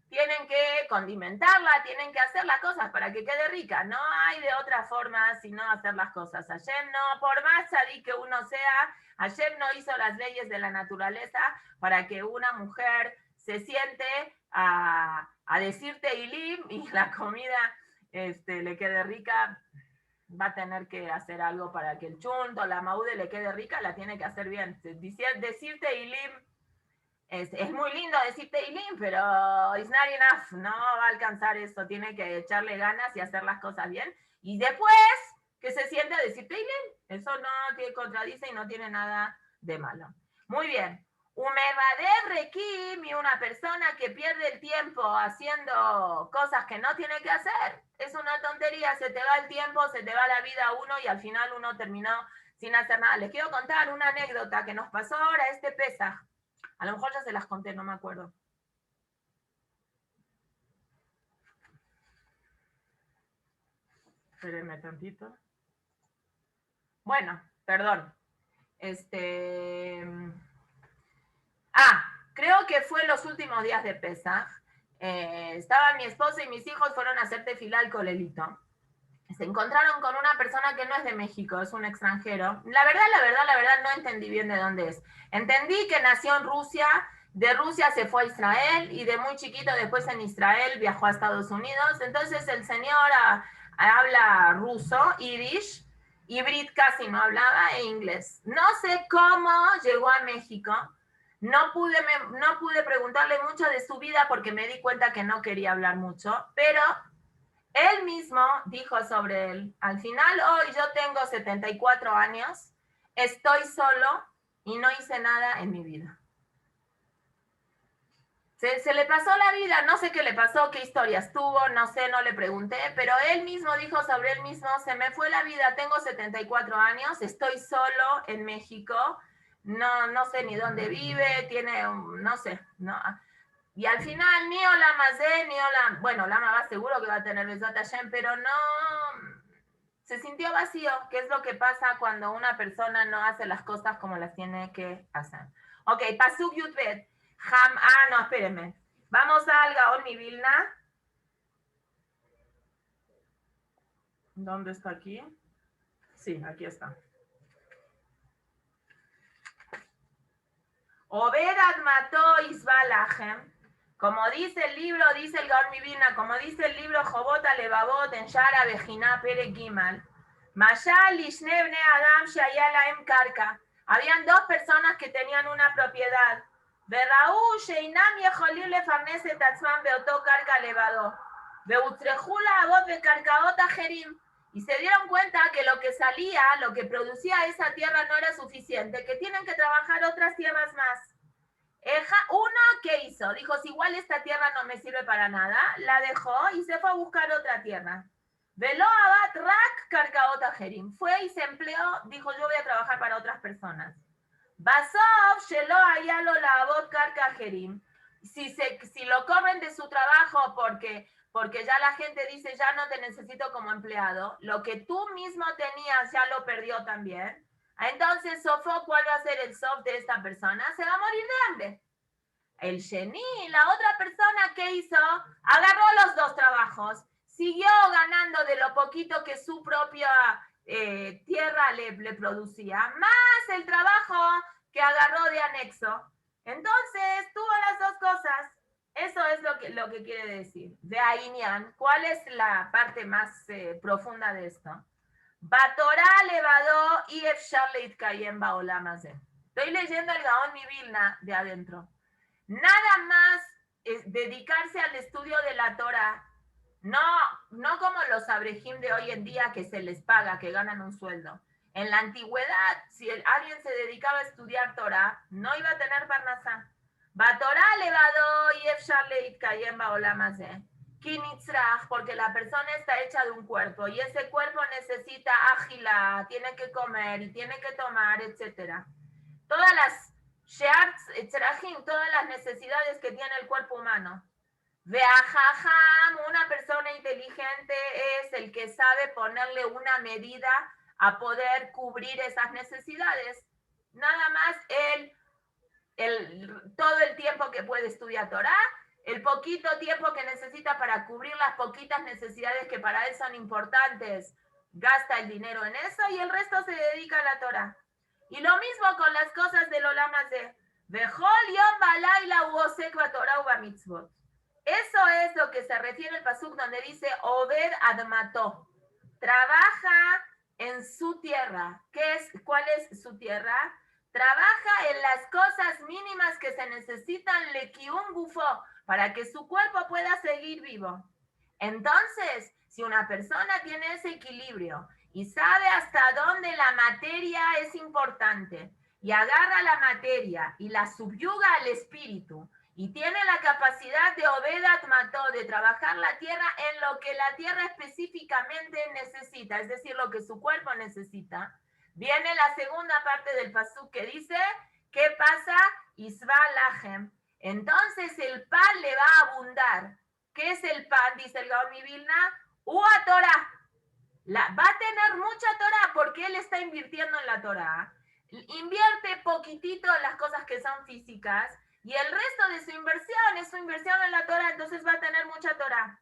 tienen que condimentarla, tienen que hacer las cosas para que quede rica. No hay de otra forma sino hacer las cosas. Hashem no, por más sadí que uno sea, Hashem no hizo las leyes de la naturaleza para que una mujer se siente a decir Teilim y la comida le quede rica. Va a tener que hacer algo para que el chunto, la maude le quede rica, la tiene que hacer bien. Decir Teilim es muy lindo decir Teilim, pero it's not enough, no va a alcanzar eso, tiene que echarle ganas y hacer las cosas bien. Y después que se siente a decir Teilim, eso no te contradice y no tiene nada de malo. Muy bien. Umevader Rekim, y una persona que pierde el tiempo haciendo cosas que no tiene que hacer, es una tontería, se te va el tiempo, se te va la vida a uno y al final uno terminó sin hacer nada. Les quiero contar una anécdota que nos pasó ahora este Pesaj. A lo mejor ya se las conté, no me acuerdo. Espérenme tantito. Bueno, perdón. Creo que fue los últimos días de Pesaj. Estaban mi esposa y mis hijos, fueron a hacer tefilá al colelito. Se encontraron con una persona que no es de México, es un extranjero. La verdad, no entendí bien de dónde es. Entendí que nació en Rusia, de Rusia se fue a Israel y de muy chiquito después en Israel viajó a Estados Unidos. Entonces el señor habla ruso, yiddish, y Brit casi no hablaba, e inglés. No sé cómo llegó a México. No pude preguntarle mucho de su vida porque me di cuenta que no quería hablar mucho, pero él mismo dijo sobre él, al final hoy yo tengo 74 años, estoy solo y no hice nada en mi vida. Se le pasó la vida, no sé qué le pasó, qué historias tuvo, no sé, no le pregunté, pero él mismo dijo sobre él mismo, se me fue la vida, tengo 74 años, estoy solo en México, no sé ni dónde vive, tiene, no sé, no. Y al final, ni Olama Zé, ni Olama, bueno, Olama va seguro que va a tener Besot Hashem, pero no, se sintió vacío, que es lo que pasa cuando una persona no hace las cosas como las tiene que hacer. Ok, Pasuk Yutbet. No, espérenme. Vamos al Gaón Mivilna. ¿Dónde está aquí? Sí, aquí está. Obedad mató Isbalajem. Como dice el libro, dice el Gaón Mivilna, como dice el libro Jobota Levavot en Shara Bejina Pere Gimal. Mashal Ishnebne Adam Shayala Em Karka. Habían dos personas que tenían una propiedad. וראו שאינם יכולים לפרנס את עצמם באותו קרקע לבדו, והוצרכו לעבוד בקרקעות אחרים, y se dieron cuenta que lo que salía, lo que producía esa tierra no era suficiente, que tienen que trabajar otras tierras más. Uno, ¿qué hizo? Dijo, si igual esta tierra no me sirve para nada, la dejó y se fue a buscar otra tierra. Velo abat rak karkaot ajerim. Fue y se empleó, dijo, yo voy a trabajar para otras personas. Basov shelo ayalo laabot karka jerim. Si lo corren de su trabajo porque ya la gente dice, ya no te necesito como empleado, lo que tú mismo tenías ya lo perdió también. Entonces, Sofo, ¿cuál va a ser el sof de esta persona? Se va a morir de hambre. El Sheni, la otra persona, ¿qué hizo? Agarró los dos trabajos, siguió ganando de lo poquito que su propia tierra le producía, más el trabajo que agarró de anexo. Entonces, tuvo las dos cosas. Eso es lo que quiere decir. De Ainian, ¿cuál es la parte más profunda de esto? Batorá levadó y efshar leitkayem baolam hazeh. Estoy leyendo el Gaón Mi Vilna de adentro. Nada más dedicarse al estudio de la Torah, no como los abrejim de hoy en día que se les paga, que ganan un sueldo. En la antigüedad, si alguien se dedicaba a estudiar Torah, no iba a tener parnasá. Batorá levado y efshar leitkayem baolam hazeh. Porque la persona está hecha de un cuerpo y ese cuerpo necesita ágila, tiene que comer y tiene que tomar, etc. Todas las todas las necesidades que tiene el cuerpo humano. Veajajam, una persona inteligente es el que sabe ponerle una medida a poder cubrir esas necesidades. Nada más todo el tiempo que puede estudiar Torah, el poquito tiempo que necesita para cubrir las poquitas necesidades que para él son importantes, gasta el dinero en eso y el resto se dedica a la Torah. Y lo mismo con las cosas del Olam Hazeh. Vejol yom balayla uosek batorah ubamitzvot. Eso es lo que se refiere al pasuk donde dice Obed admato. Trabaja en su tierra. ¿Cuál es su tierra? Trabaja en las cosas mínimas que se necesitan lekiun gufo para que su cuerpo pueda seguir vivo. Entonces, si una persona tiene ese equilibrio y sabe hasta dónde la materia es importante y agarra la materia y la subyuga al espíritu y tiene la capacidad de obedat mató, de trabajar la tierra en lo que la tierra específicamente necesita, es decir, lo que su cuerpo necesita, viene la segunda parte del pasuk que dice, ¿qué pasa? Isva lahem. Entonces el pan le va a abundar. ¿Qué es el pan? Dice el Gaón Mi Vilna. Ua Torah. Va a tener mucha Torah porque él está invirtiendo en la Torah. Invierte poquitito en las cosas que son físicas y el resto de su inversión es su inversión en la Torah, entonces va a tener mucha Torah.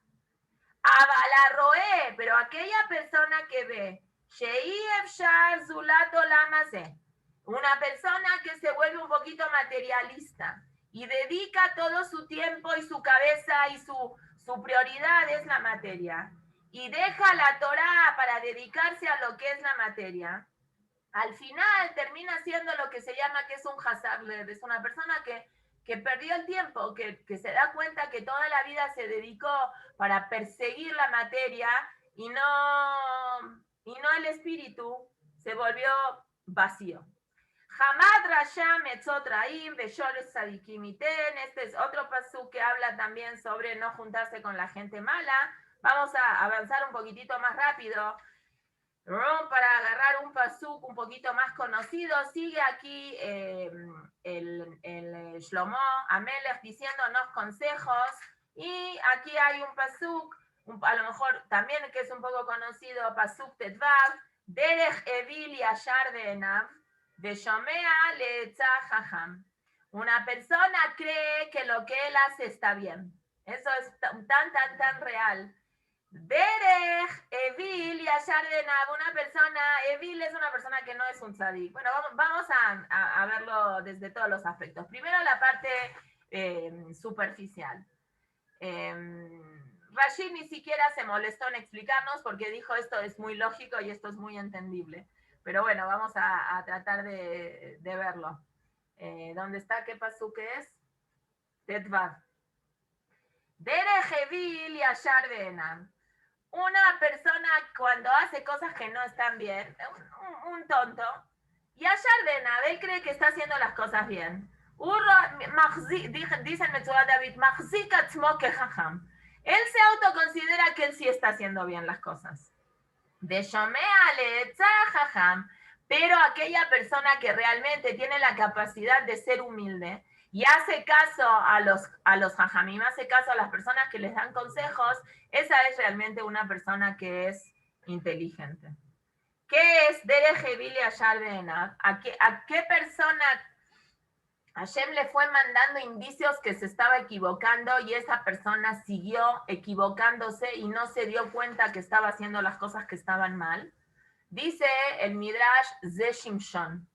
Avalarroé, pero aquella persona que ve, Shei Efshar Zulato Lamase, una persona que se vuelve un poquito materialista y dedica todo su tiempo y su cabeza y su prioridad es la materia y deja la Torah para dedicarse a lo que es la materia, al final termina siendo lo que se llama que es un Hazar Lev, es una persona que perdió el tiempo, que se da cuenta que toda la vida se dedicó para perseguir la materia y no el espíritu, se volvió vacío. Hamad Rasha Metzotraim Beshores Sadikimiten. Este es otro pasú que habla también sobre no juntarse con la gente mala. Vamos a avanzar un poquitito más rápido. Para agarrar un pasuk un poquito más conocido, sigue aquí el Shlomo Amelech diciéndonos consejos, y aquí hay un pasuk, a lo mejor también que es un poco conocido, pasuk Tetvav, Derech Evil Yashar Be'enav, Veshomea Le'etza Jajam. Una persona cree que lo que él hace está bien. Eso es tan real. Derech, Evil y Ashardenab, una persona, Evil es una persona que no es un tzadik. Bueno, vamos a verlo desde todos los aspectos. Primero la parte superficial. Rashi ni siquiera se molestó en explicarnos porque dijo esto es muy lógico y esto es muy entendible. Pero bueno, vamos a tratar de verlo. ¿Dónde está? ¿Qué pasú que es? Tetvav. Derech, Evil y Ashardenab. Una persona cuando hace cosas que no están bien, un tonto, y Ashardenab, él cree que está haciendo las cosas bien. Dice en Metzudat David, él se autoconsidera que él sí está haciendo bien las cosas. Pero aquella persona que realmente tiene la capacidad de ser humilde y hace caso a los jajamim, hace caso a las personas que les dan consejos, esa es realmente una persona que es inteligente. ¿Qué es Derech Evil Yashar Be'enav? ¿A qué persona Hashem le fue mandando indicios que se estaba equivocando y esa persona siguió equivocándose y no se dio cuenta que estaba haciendo las cosas que estaban mal. Dice el Midrash de Shimshon.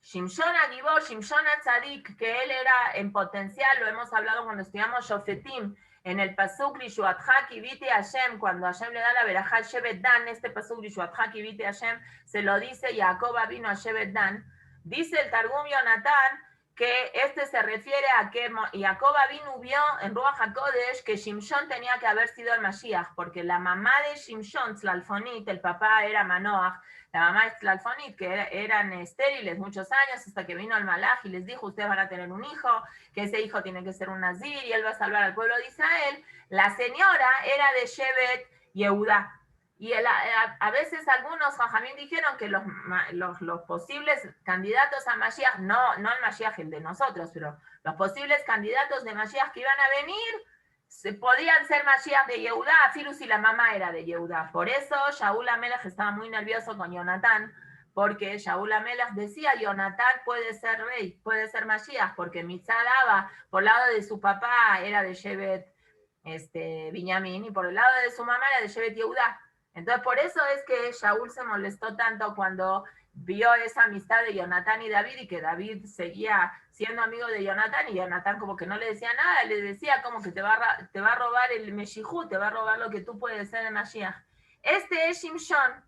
Shimshon Agibor, Shimshon Atzadik, que él era en potencial, lo hemos hablado cuando estudiamos Shofetim, en el Pasuk Rishuatcha Kiviti Hashem, cuando Hashem le da la verajá Shevet Dan, este Pasuk Rishuatcha Kiviti Hashem, se lo dice Jacob vino a Shevet Dan. Dice el Targum Yonatán que este se refiere a que Jacob vino vio en Ruach HaKodesh que Shimshon tenía que haber sido el Mashiach, porque la mamá de Shimshon, Tzlalfonit, el papá era Manoach, la mamá de Tzlalfonit, que eran estériles muchos años, hasta que vino el Malach y les dijo, ustedes van a tener un hijo, que ese hijo tiene que ser un nazir, y él va a salvar al pueblo de Israel. La señora era de Shevet Yehudá. Y a veces algunos jajamín dijeron que los posibles candidatos a Mashiach, no el Mashiach el de nosotros, pero los posibles candidatos de Mashiach que iban a venir, podían ser Mashiach de Yehudá, Afilu si la mamá era de Yehudá. Por eso Shaul HaMelech estaba muy nervioso con Jonatán, porque Shaul HaMelech decía, Jonatán puede ser rey, puede ser Mashiach, porque Mitzadaba, por el lado de su papá, era de Shevet Binyamin, y por el lado de su mamá era de Shevet Yehudá. Entonces, por eso es que Shaul se molestó tanto cuando vio esa amistad de Jonatán y David, y que David seguía siendo amigo de Jonatán, y Jonatán como que no le decía nada, le decía como que te va a robar el Meshihu, te va a robar lo que tú puedes ser de Mashiach. Este es Shimshon.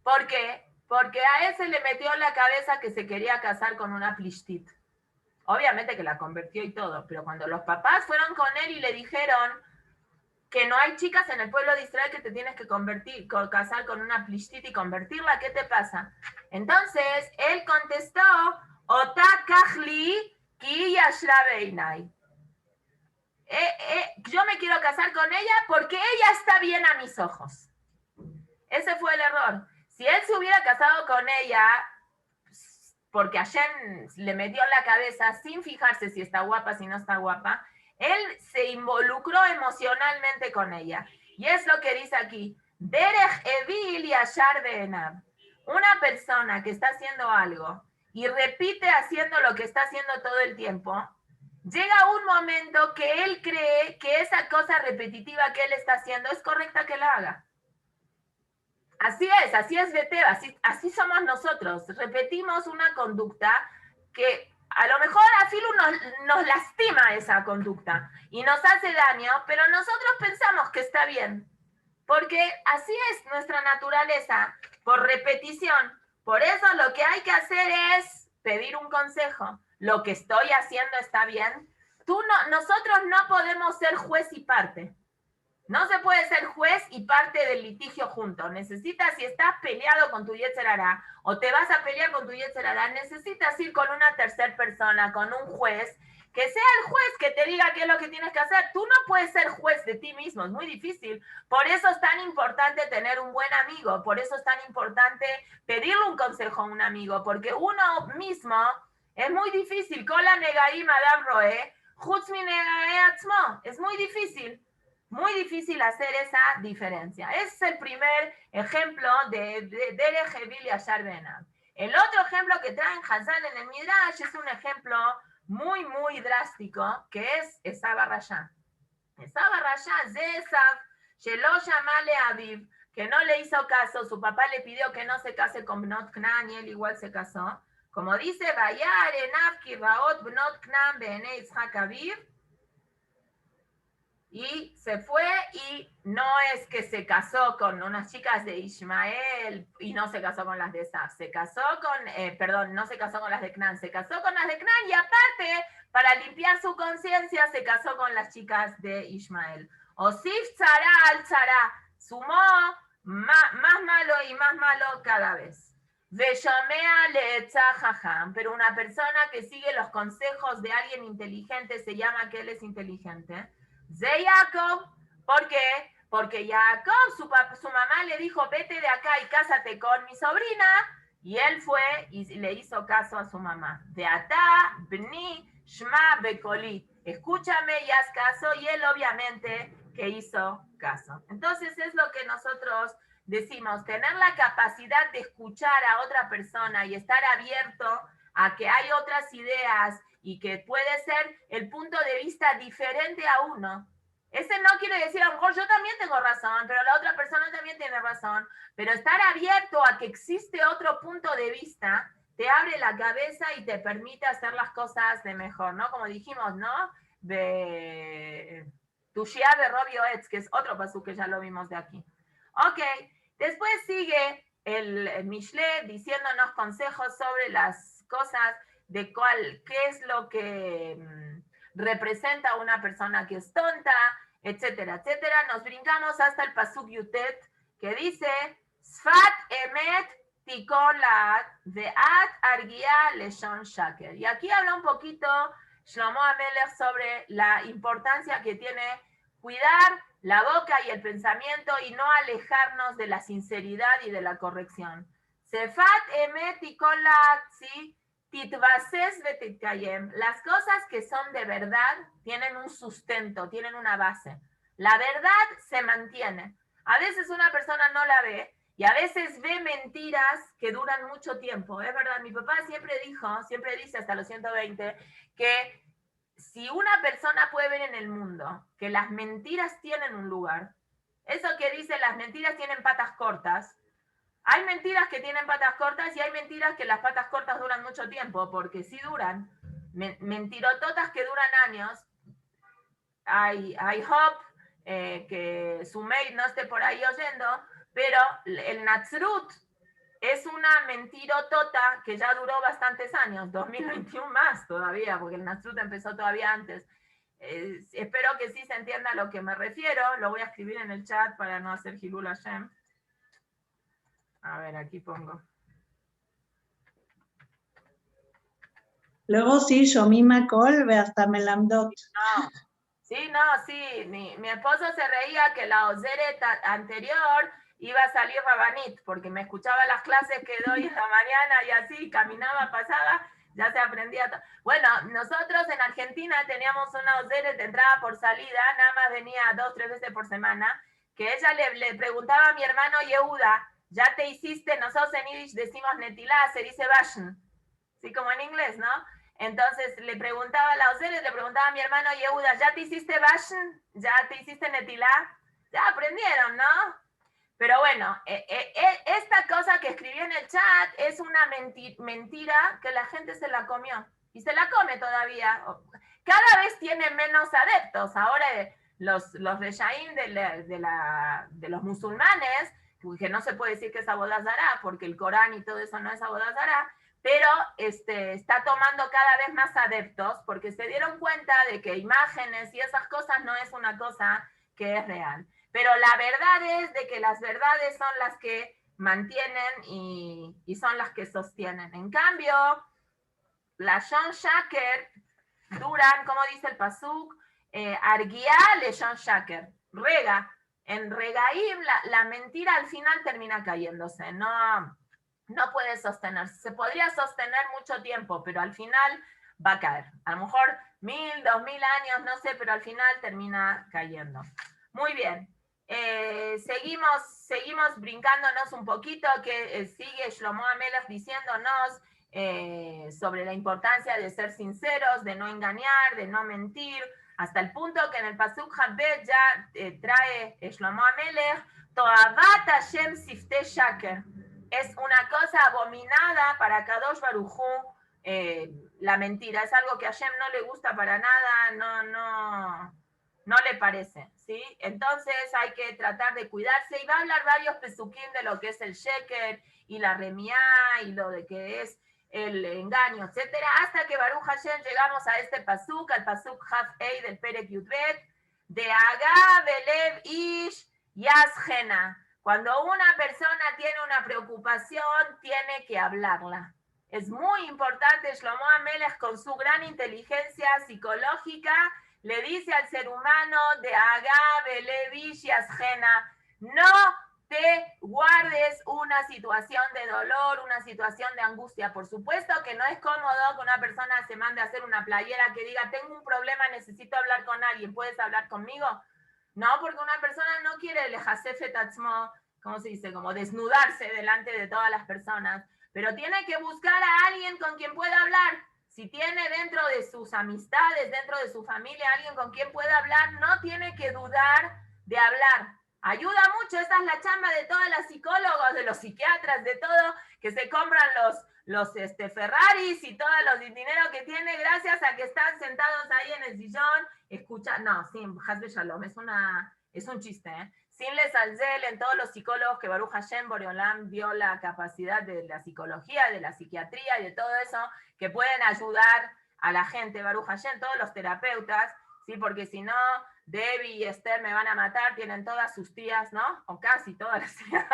¿Por qué? Porque a él se le metió en la cabeza que se quería casar con una plishtit. Obviamente que la convirtió y todo, pero cuando los papás fueron con él y le dijeron que no hay chicas en el pueblo de Israel que te tienes que casar con una plishtit y convertirla, ¿qué te pasa? Entonces, él contestó, Ota kachli ki yashra beinai. Yo me quiero casar con ella porque ella está bien a mis ojos. Ese fue el error. Si él se hubiera casado con ella porque Hashem le metió en la cabeza sin fijarse si está guapa, si no está guapa, él se involucró emocionalmente con ella. Y es lo que dice aquí, Derech Evil Yashar Be'enav. Una persona que está haciendo algo y repite haciendo lo que está haciendo todo el tiempo, llega un momento que él cree que esa cosa repetitiva que él está haciendo es correcta que la haga. Así es Beteba, así somos nosotros. Repetimos una conducta que a lo mejor a Filu nos lastima esa conducta y nos hace daño, pero nosotros pensamos que está bien, porque así es nuestra naturaleza, por repetición. Por eso lo que hay que hacer es pedir un consejo. Lo que estoy haciendo está bien. Nosotros no podemos ser juez y parte. No se puede ser juez y parte del litigio junto. Necesitas, si estás peleado con tu Yetzer Hará o te vas a pelear con tu Yetzer Hará, necesitas ir con una tercera persona, con un juez, que sea el juez que te diga qué es lo que tienes que hacer. Tú no puedes ser juez de ti mismo, es muy difícil. Por eso es tan importante tener un buen amigo, por eso es tan importante pedirle un consejo a un amigo, porque uno mismo es muy difícil. Kola negaim adam roe, chutz mi negae atzmo. Es muy difícil. Muy difícil hacer esa diferencia. Ese es el primer ejemplo de Derech Evil Yashar Be'enav. El otro ejemplo que traen Hazal en el Midrash es un ejemplo muy, muy drástico, que es Esav HaRashá. Esav HaRashá, Esav, Shelo Shamale Aviv, que no le hizo caso, su papá le pidió que no se case con Bnot Knan y él igual se casó. Como dice, Vayar enav kirraot Bnot Knan be'enei Yitzhak Aviv, y se fue, y no es que se casó con unas chicas de Ismael y no se casó con las de Esav, se casó con, no se casó con las de Cnan, se casó con las de Cnan y aparte, para limpiar su conciencia, se casó con las chicas de Ismael. Osif tzara al tzara, sumó más malo y más malo cada vez. Veshomea le'etza jajam, pero una persona que sigue los consejos de alguien inteligente se llama que él es inteligente. De Jacob, ¿por qué? Porque Jacob, su mamá le dijo, vete de acá y cásate con mi sobrina, y él fue y le hizo caso a su mamá. De Atá, Bni, Shma, Bekoli, escúchame y haz caso, y él obviamente que hizo caso. Entonces es lo que nosotros decimos, tener la capacidad de escuchar a otra persona y estar abierto a que hay otras ideas y que puede ser el punto de vista diferente a uno. Ese no quiere decir, a lo mejor yo también tengo razón, pero la otra persona también tiene razón. Pero estar abierto a que existe otro punto de vista te abre la cabeza y te permite hacer las cosas de mejor, ¿no? Como dijimos, ¿no? De Tushia de Robio Etz, que es otro pasú que ya lo vimos de aquí. Ok, después sigue el Mishle diciéndonos consejos sobre las cosas de qué es lo que representa a una persona que es tonta, etcétera, etcétera. Nos brincamos hasta el pasuk Yutet, que dice, Sfat emet tikon laat ve'at argia leshon shaker. Y aquí habla un poquito Shlomo Amelech sobre la importancia que tiene cuidar la boca y el pensamiento y no alejarnos de la sinceridad y de la corrección. Sefat emet tikon laat, ¿sí? Titvases vetitkayem. Las cosas que son de verdad tienen un sustento, tienen una base. La verdad se mantiene. A veces una persona no la ve y a veces ve mentiras que duran mucho tiempo. Es verdad, mi papá siempre dice hasta los 120, que si una persona puede ver en el mundo que las mentiras tienen un lugar, eso que dice las mentiras tienen patas cortas, hay mentiras que tienen patas cortas y hay mentiras que las patas cortas duran mucho tiempo, porque sí duran. Mentirototas que duran años. Hay Hop, que su mail no esté por ahí oyendo, pero el Natsrut es una mentirotota que ya duró bastantes años, 2021 más todavía, porque el Natsrut empezó todavía antes. Espero que sí se entienda a lo que me refiero. Lo voy a escribir en el chat para no hacer Hilul Hashem. A ver, aquí pongo. Luego sí, yo misma colve hasta Melamdot. No, sí. Mi esposo se reía que la Oseret anterior iba a salir Rabanit, porque me escuchaba las clases que doy esta mañana y así, caminaba, pasaba, ya se aprendía todo. Bueno, nosotros en Argentina teníamos una Oseret de entrada por salida, nada más venía 2, 3 veces por semana, que ella le preguntaba a mi hermano Yehuda, ya te hiciste, nosotros en Yiddish decimos netilá, se dice bashn, sí, como en inglés, ¿no? Entonces le preguntaba a la Oseret, le preguntaba a mi hermano Yehuda, ¿ya te hiciste bashn? ¿Ya te hiciste netilá? Ya aprendieron, ¿no? Pero bueno, esta cosa que escribí en el chat es una mentira que la gente se la comió. Y se la come todavía. Cada vez tiene menos adeptos. Ahora los reshaim de los musulmanes, que no se puede decir que es abodazará, porque el Corán y todo eso no es abodazará, pero está tomando cada vez más adeptos porque se dieron cuenta de que imágenes y esas cosas no es una cosa que es real. Pero la verdad es de que las verdades son las que mantienen y son las que sostienen. En cambio, la Shon Shaker duran, como dice el Pasuk, Argia le Shon Shaker, rega. En Regaim la mentira al final termina cayéndose, no puede sostenerse. Se podría sostener mucho tiempo, pero al final va a caer. A lo mejor 1000, 2000 años, no sé, pero al final termina cayendo. Muy bien. Seguimos brincándonos un poquito, que sigue Shlomo Amelech diciéndonos sobre la importancia de ser sinceros, de no engañar, de no mentir, hasta el punto que en el Pasuk Habet ya trae Shlomo Amelech, Toavat Hashem Sifte Shaker. Es una cosa abominada para Kadosh Baruj Hu, la mentira. Es algo que a Hashem no le gusta para nada, no le parece, ¿sí? Entonces hay que tratar de cuidarse y va a hablar varios pesukim de lo que es el sheker y la remia y lo de que es el engaño, etcétera, hasta que Baruch Hashem llegamos a este pasuk, al pasuk Haf Ei del Perek Yudbet, de Agá Belev Ish Yasgena. Cuando una persona tiene una preocupación, tiene que hablarla. Es muy importante, Shlomo Amelech, con su gran inteligencia psicológica, le dice al ser humano de Agá Belev Ish Yasgena, no te guardes una situación de dolor, una situación de angustia. Por supuesto que no es cómodo que una persona se mande a hacer una playera que diga, tengo un problema, necesito hablar con alguien, ¿puedes hablar conmigo? No, porque una persona no quiere el jasefet atzmo, ¿cómo se dice? Como desnudarse delante de todas las personas, pero tiene que buscar a alguien con quien pueda hablar. Si tiene dentro de sus amistades, dentro de su familia, alguien con quien pueda hablar, no tiene que dudar de hablar. Ayuda mucho, esa es la chamba de todas las psicólogos, de los psiquiatras, de todo, que se compran los Ferraris y todo el dinero que tiene gracias a que están sentados ahí en el sillón, escuchan, no, sí, Hasbe Shalom, es un chiste, ¿eh? Sin les alzel en todos los psicólogos que Baruch Hashem Boreolam vio la capacidad de la psicología, de la psiquiatría y de todo eso, que pueden ayudar a la gente, Baruch Hashem, todos los terapeutas, ¿sí? Porque si no, Debbie y Esther me van a matar, tienen todas sus tías, ¿no? O casi todas las tías,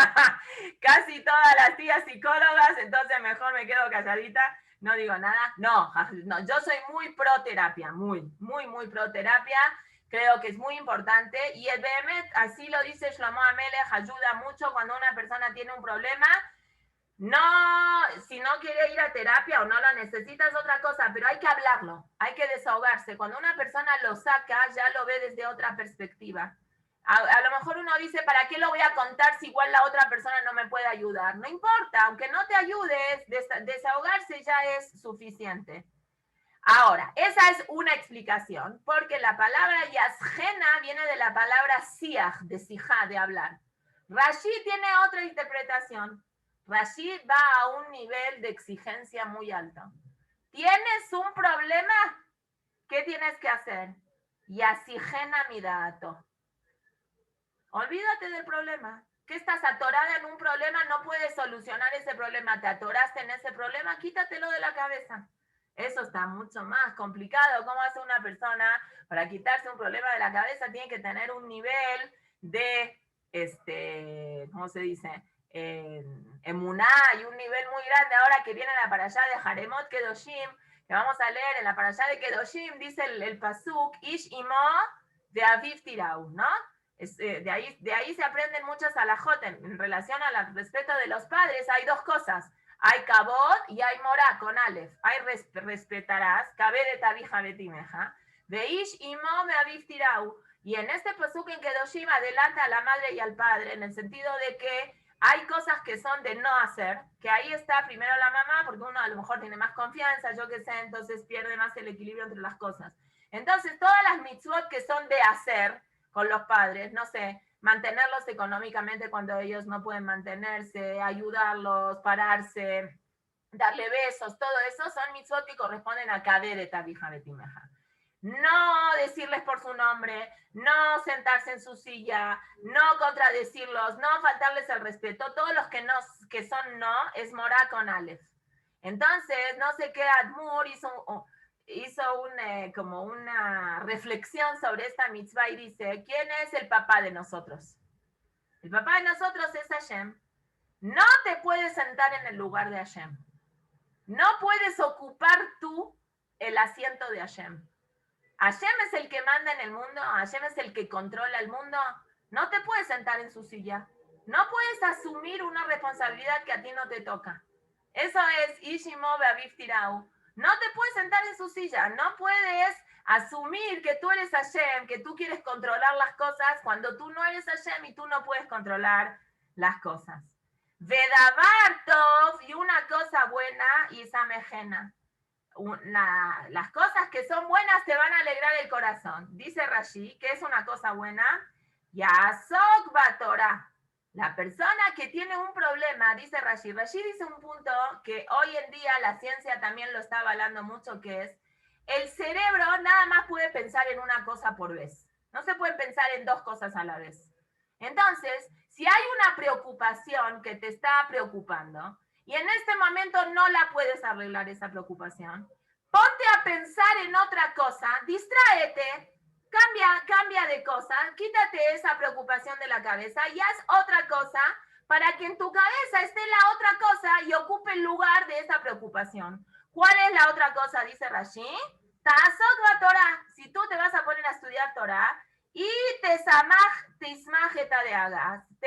casi todas las tías psicólogas, entonces mejor me quedo calladita, no digo nada. No, yo soy muy pro terapia, muy pro terapia. Creo que es muy importante y el BMT, así lo dice Shlomo Amelech, ayuda mucho cuando una persona tiene un problema. No, si no quiere ir a terapia o no lo necesita es otra cosa, pero hay que hablarlo, hay que desahogarse. Cuando una persona lo saca, ya lo ve desde otra perspectiva. A lo mejor uno dice, ¿para qué lo voy a contar si igual la otra persona no me puede ayudar? No importa, aunque no te ayudes, desahogarse ya es suficiente. Ahora, esa es una explicación, porque la palabra yasjena viene de la palabra siaj, de sijá, de hablar. Rashi tiene otra interpretación. Rashi va a un nivel de exigencia muy alto. ¿Tienes un problema? ¿Qué tienes que hacer? Yasijena midato. Olvídate del problema. ¿Qué estás atorada en un problema? No puedes solucionar ese problema. ¿Te atoraste en ese problema? Quítatelo de la cabeza. Eso está mucho más complicado. ¿Cómo hace una persona para quitarse un problema de la cabeza? Tiene que tener un nivel de, ¿cómo se dice? Emuná y un nivel muy grande. Ahora que viene la parashá de Haremot Kedoshim, que vamos a leer en la parashá de Kedoshim, dice el pasuk, Ish imo de Aviv Tirau, ¿no? De ahí se aprenden muchas alajot en relación al respeto de los padres. Hay dos cosas. Hay kabod y hay morá con alef. Hay respetarás, kabed et abija betimeja. Veish imo me aviv tirau. Y en este pasuk en Kedoshim adelanta a la madre y al padre, en el sentido de que hay cosas que son de no hacer, que ahí está primero la mamá, porque uno a lo mejor tiene más confianza, yo qué sé, entonces pierde más el equilibrio entre las cosas. Entonces, todas las mitzvot que son de hacer con los padres, no sé, mantenerlos económicamente cuando ellos no pueden mantenerse, ayudarlos, pararse, darle besos, todo eso son mitzvot que corresponden a Kadeh de Tabija Betimeja. No decirles por su nombre, no sentarse en su silla, no contradecirlos, no faltarles el respeto. Todos los que son no, es morá con alef. Entonces, no sé qué Admur hizo como una reflexión sobre esta mitzvah y dice, ¿quién es el papá de nosotros? El papá de nosotros es Hashem. No te puedes sentar en el lugar de Hashem. No puedes ocupar tú el asiento de Hashem. Hashem es el que manda en el mundo, Hashem es el que controla el mundo. No te puedes sentar en su silla. No puedes asumir una responsabilidad que a ti no te toca. Eso es Ishimo Be'aviv Tirau. No te puedes sentar en su silla. No puedes asumir que tú eres Hashem, que tú quieres controlar las cosas cuando tú no eres Hashem y tú no puedes controlar las cosas. Vedavar tov, y una cosa buena, y samejena. Las cosas que son buenas te van a alegrar el corazón. Dice Rashi, que es una cosa buena. Yasok Batorah. La persona que tiene un problema, dice Rashi dice un punto que hoy en día la ciencia también lo está avalando mucho, que es el cerebro nada más puede pensar en una cosa por vez. No se puede pensar en dos cosas a la vez. Entonces, si hay una preocupación que te está preocupando, y en este momento no la puedes arreglar esa preocupación, ponte a pensar en otra cosa, distráete, cambia de cosa, quítate esa preocupación de la cabeza y haz otra cosa para que en tu cabeza esté la otra cosa y ocupe el lugar de esa preocupación. ¿Cuál es la otra cosa? Dice Rashi. Tasot Torah. Si tú te vas a poner a estudiar Torah y te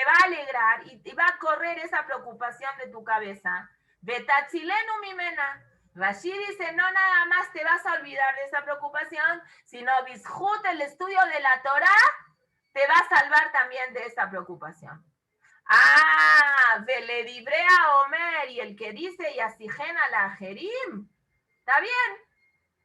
va a alegrar y te va a correr esa preocupación de tu cabeza. Betatzilenu mimena. Rashi dice, no nada más te vas a olvidar de esa preocupación, sino Bishut, el estudio de la Torah, te va a salvar también de esa preocupación. Veledibrea Omer, y el que dice Yasijen a la Jerim, ¿Está bien?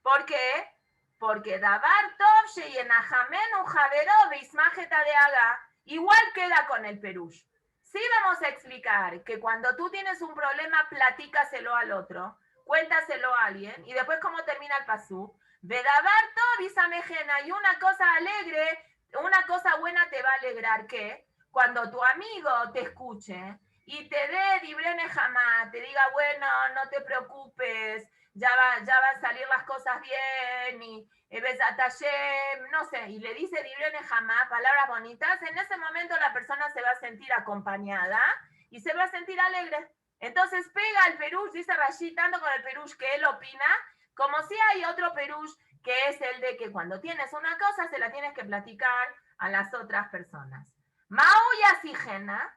¿Por qué? Porque Dabar Tov sheyenajamenu javero beismajeta de haga, igual queda con el perush. Sí vamos a explicar que cuando tú tienes un problema, platícaselo al otro, cuéntaselo a alguien, y después cómo termina el pasú. Vedabar Tov isamejena, y una cosa alegre, una cosa buena te va a alegrar, ¿qué? Cuando tu amigo te escuche y te dé dibrene jamás, te diga, bueno, no te preocupes, ya van a salir las cosas bien, y Besat Hashem, no sé, y le dice Dibrene Jamá, palabras bonitas, en ese momento la persona se va a sentir acompañada y se va a sentir alegre. Entonces pega el perush, dice Rashi, tanto con el perush que él opina, como si hay otro perush que es el de que cuando tienes una cosa se la tienes que platicar a las otras personas. Mauya Sigena,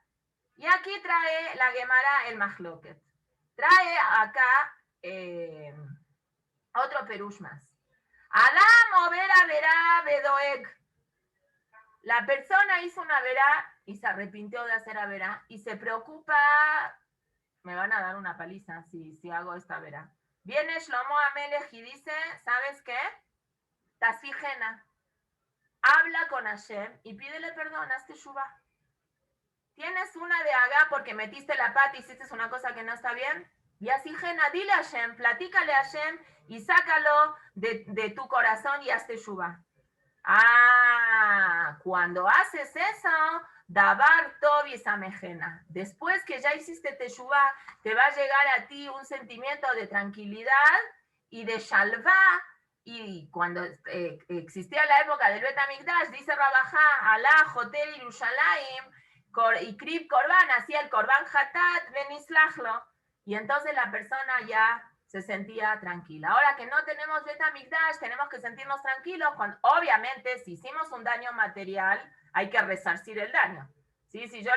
y aquí trae la Gemara el Mahloket. Trae acá otro perush más. Adam o vera verá bedoeg. La persona hizo una verá y se arrepintió de hacer a verá y se preocupa, me van a dar una paliza si hago esta verá. Viene Shlomo Amelech y dice, ¿sabes qué? Tasijena, habla con Hashem y pídele perdón, hazte shuvá. Tienes una de Agá porque metiste la pata y hiciste una cosa que no está bien. Y así, Jena, dile a Hashem, platícale a Hashem y sácalo de tu corazón y hazte shuvá. Cuando haces eso, dabar tov y samejena. Después que ya hiciste teshuvá, te va a llegar a ti un sentimiento de tranquilidad y de shalvá. Y cuando existía la época del Bet HaMikdash, dice Rabajá, Alá, Jotel, Yerushalayim, y Krib Korban, hacía el Korban Hatat, Benislachlo, y entonces la persona ya se sentía tranquila. Ahora que no tenemos Bet HaMikdash, tenemos que sentirnos tranquilos, cuando, obviamente, si hicimos un daño material, hay que resarcir el daño. ¿Sí? Si yo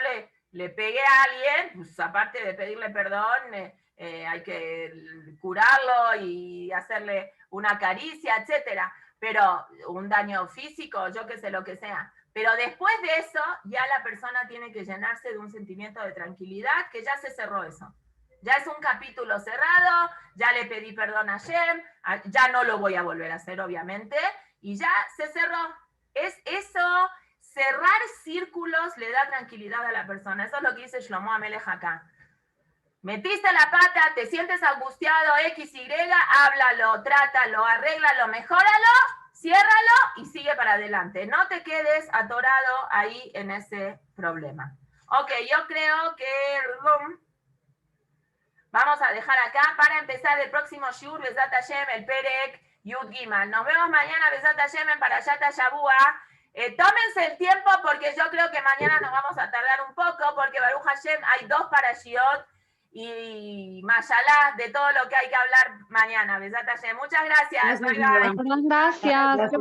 le pegué a alguien, pues aparte de pedirle perdón, hay que curarlo y hacerle una caricia, etcétera. Pero un daño físico, yo qué sé, lo que sea. Pero después de eso, ya la persona tiene que llenarse de un sentimiento de tranquilidad, que ya se cerró eso. Ya es un capítulo cerrado, ya le pedí perdón a Hashem, ya no lo voy a volver a hacer, obviamente, y ya se cerró. Es eso, cerrar círculos le da tranquilidad a la persona. Eso es lo que dice Shlomo Amelech acá. Metiste la pata, te sientes angustiado, X, Y, háblalo, trátalo, arréglalo, mejóralo, ciérralo y sigue para adelante. No te quedes atorado ahí en ese problema. Ok, yo creo que vamos a dejar acá para empezar el próximo Shiur, Besat Hashem, el Perek Yud Gimal. Nos vemos mañana, Besat Hashem, en Parashat Shavua. Tómense el tiempo porque yo creo que mañana nos vamos a tardar un poco porque Baruch Hashem hay 2 parashiot y mashallah de todo lo que hay que hablar mañana. Besat Hashem. Muchas gracias. Bye, bye. Gracias.